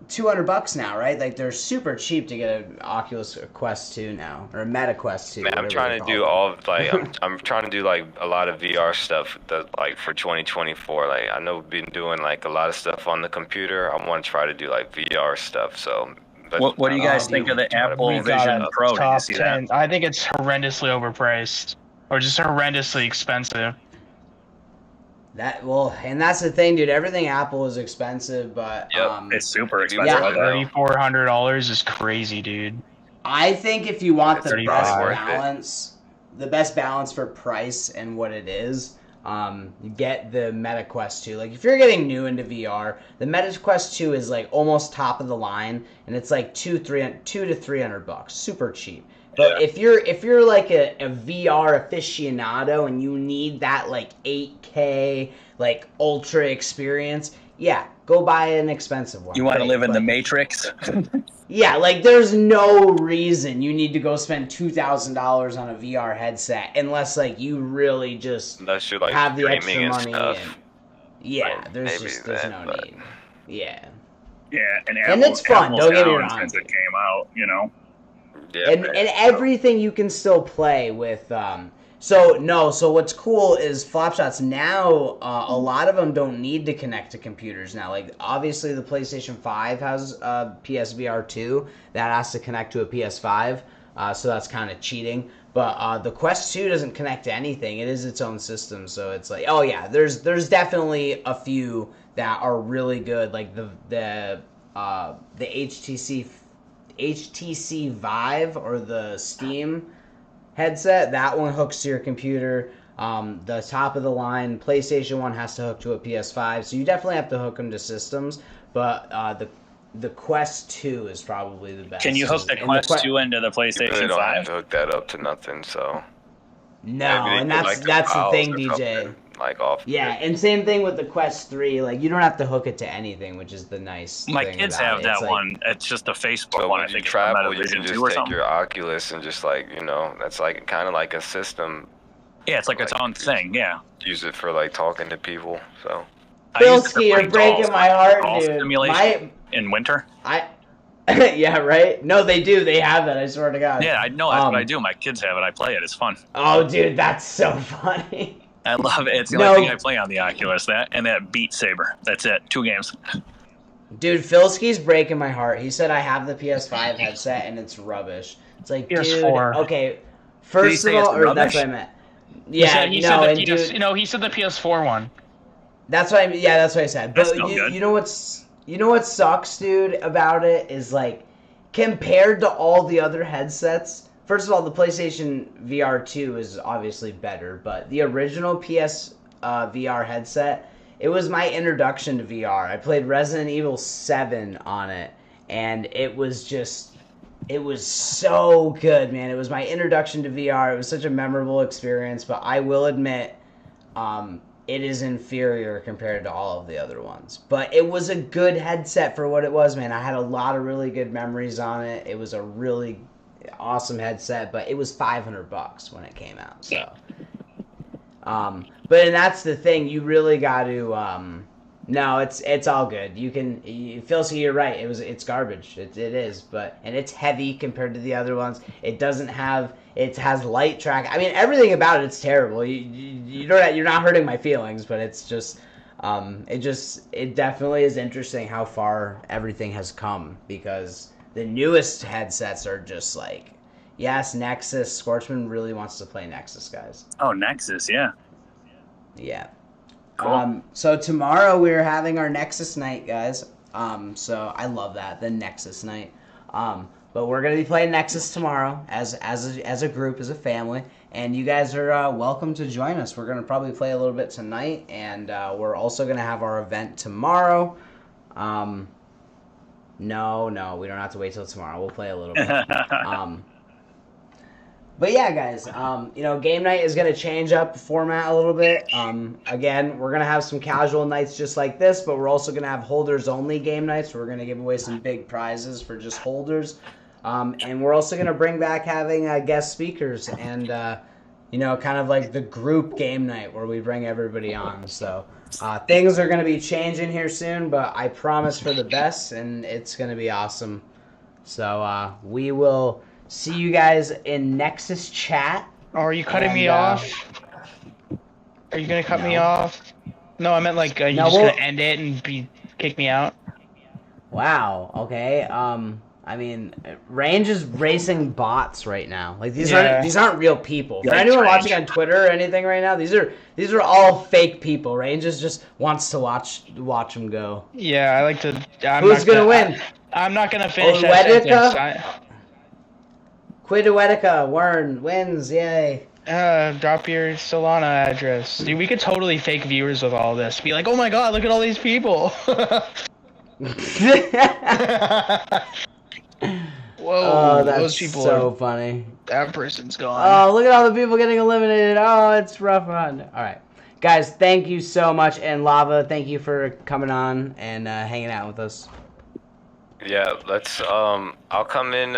$200 now, right? Like they're super cheap to get an Oculus Quest 2 now, or a Meta Quest 2. Man, I'm trying to do I'm trying to do like a lot of VR stuff that like for 2024. Like I know we've been doing like a lot of stuff on the computer. I want to try to do like VR stuff. So. What do you guys think of the Apple Vision Pro? Did you Top see 10. that? I think it's horrendously overpriced, or just horrendously expensive. And that's the thing, dude. Everything Apple is expensive, but It's super expensive. Yeah. $3,400 is crazy, dude. I think if you want the best $35. balance for price and what it is, you get the Meta Quest 2. Like if you're getting new into VR, the Meta Quest 2 is like almost top of the line, and it's like $200 to $300, super cheap. But if you're like a VR aficionado and you need that like 8K like ultra experience, yeah, go buy an expensive one. You want to live in the But- Matrix? Yeah, like there's no reason you need to go spend $2,000 on a VR headset unless like you really just Unless you're like have the extra streaming and money. stuff. And, yeah, Like, there's maybe no but- need. Yeah. Yeah, and it's fun, Apple's don't get me down wrong. since it came out, you know. Yeah, and man. everything you can still play with. So what's cool is Flopshots now. A lot of them don't need to connect to computers now. Like obviously the PlayStation 5 has PSVR 2 that has to connect to a PS5. So that's kind of cheating. But the Quest 2 doesn't connect to anything. It is its own system. So it's like, oh yeah, there's definitely a few that are really good. Like the HTC Vive or the Steam headset. That one hooks to your computer. The top of the line PlayStation 1 has to hook to a PS5, so you definitely have to hook them to systems. But the Quest 2 is probably the best. Can you hook the Quest 2 into the You PlayStation really don't have 5? to hook that up to nothing, so. No, Maybe they and get, that's like, that's the files thing, or DJ. something, like off. Yeah, and same thing with the Quest 3. Like, you don't have to hook it to anything, which is the nice My thing kids about have it. that It's like- one. It's just a Facebook So one. I when you think it's travel, from you can Vision just 2 or take something. your Oculus and just like, that's like kind of like a system. Yeah, it's like its own thing. Yeah. Use it for like talking to people. So. I used to Bilski, play you're breaking golf- my heart, golf dude. simulation in winter. Yeah, right? No, they do. They have that, I swear to God. Yeah, I know. That's what I do. My kids have it. I play it. It's fun. Oh, dude, that's so funny. I love it. It's the No. only thing I play on the Oculus. That and that Beat Saber. That's it. 2 games. Dude, Filski's breaking my heart. He said I have the PS5 headset and it's rubbish. It's like, PS4. dude, okay. Did he First say of it's all, or that's rubbish? what I meant. He Yeah, said, no, the and PS, dude, no, he said the PS4 one. that's what that's what I said. That's But no good. you know what sucks, dude, about it is like compared to all the other headsets. First of all, the PlayStation VR 2 is obviously better, but the original PS VR headset, it was my introduction to VR. I played Resident Evil 7 on it, and it was so good, man. It was my introduction to VR. It was such a memorable experience, but I will admit, it is inferior compared to all of the other ones. But it was a good headset for what it was, man. I had a lot of really good memories on it. It was a really awesome headset, but it was $500 when it came out. So, but and that's the thing. You really got to. No, it's all good. You can. Filsky, you're right. It's garbage. It is, and it's heavy compared to the other ones. It doesn't have. It has light track. I mean, everything about it's terrible. You're not hurting my feelings, but it's just. It definitely is interesting how far everything has come, because the newest headsets are just like, yes, Nexus. Scorchman really wants to play Nexus, guys. Oh, Nexus. Yeah. Yeah. Cool. So tomorrow we're having our Nexus night, guys. So I love that, the Nexus night. But we're gonna be playing Nexus tomorrow as a group, as a family, and you guys are welcome to join us. We're gonna probably play a little bit tonight, and we're also gonna have our event tomorrow. No, we don't have to wait till tomorrow. We'll play a little bit. But yeah, guys, game night is going to change up the format a little bit. Again, we're going to have some casual nights just like this, but we're also going to have holders-only game nights. We're going to give away some big prizes for just holders. And we're also going to bring back having guest speakers and, kind of like the group game night where we bring everybody on. So things are going to be changing here soon, but I promise for the best, and it's going to be awesome. So we will... see you guys in Nexus chat. Oh, are you cutting me off? Are you gonna cut me off? No, I meant like, are you just gonna end it and kick me out? Wow. Okay. I mean, Range is racing bots right now. Like these aren't real people. For anyone watching on Twitter or anything right now, these are all fake people. Range just wants to watch them go. Yeah, I like to. Who's gonna win? I'm not gonna finish that sentence. Quiduetica wins, yay. Drop your Solana address. Dude, we could totally fake viewers with all this. Be like, oh my god, look at all these people. Whoa, that's those people so are... funny. That person's gone. Oh, look at all the people getting eliminated. Oh, it's rough on. All right. Guys, thank you so much. And Lava, thank you for coming on and hanging out with us. Yeah, let's, I'll come in,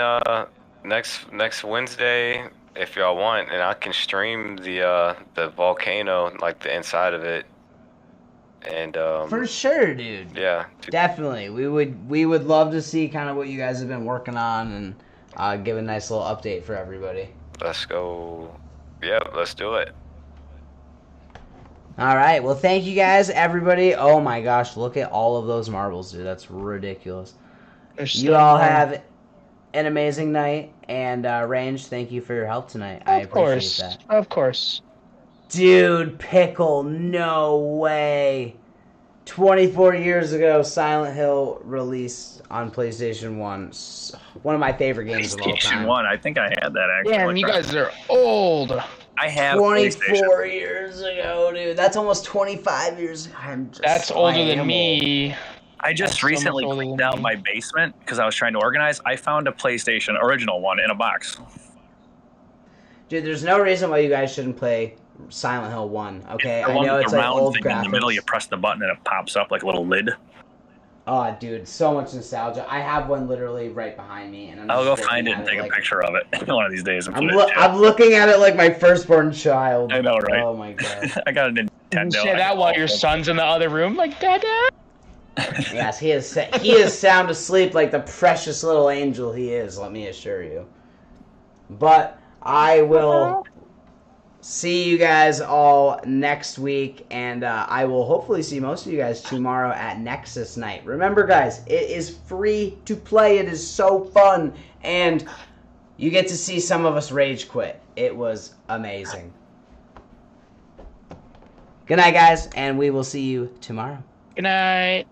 next Wednesday if y'all want, and I can stream the volcano, like the inside of it, and for sure, dude. Yeah, definitely. We would love to see kind of what you guys have been working on and give a nice little update for everybody. Let's go. Yeah, let's do it. All right. Well, thank you guys, everybody. Oh my gosh, look at all of those marbles, dude. That's ridiculous. You all have an amazing night, and Range, thank you for your help tonight. I appreciate that. Of course. Dude, Pickle, no way. 24 years ago, Silent Hill released on PlayStation 1. One of my favorite games of all time. PlayStation 1, I think I had that actually. Damn, you guys are old. I have 24 years ago, dude. That's almost 25 years. That's older than me. I just recently cleaned out my basement because I was trying to organize. I found a PlayStation original one in a box. Dude, there's no reason why you guys shouldn't play Silent Hill 1, okay? I know it's like old thing graphics. in the middle, you press the button and it pops up like a little lid. Oh, dude, so much nostalgia. I have one literally right behind me, and I'll go find it and take a picture of it one of these days. And I'm looking at it like my firstborn child. I know, right? Oh my god. I got a Nintendo. Say that while your son's in the other room, like Dada. Yes, he is sound asleep like the precious little angel he is. Let me assure you. But I will see you guys all next week, and I will hopefully see most of you guys tomorrow at Nexus Night. Remember, guys, it is free to play. It is so fun, and you get to see some of us rage quit. It was amazing. Good night, guys, and we will see you tomorrow. Good night.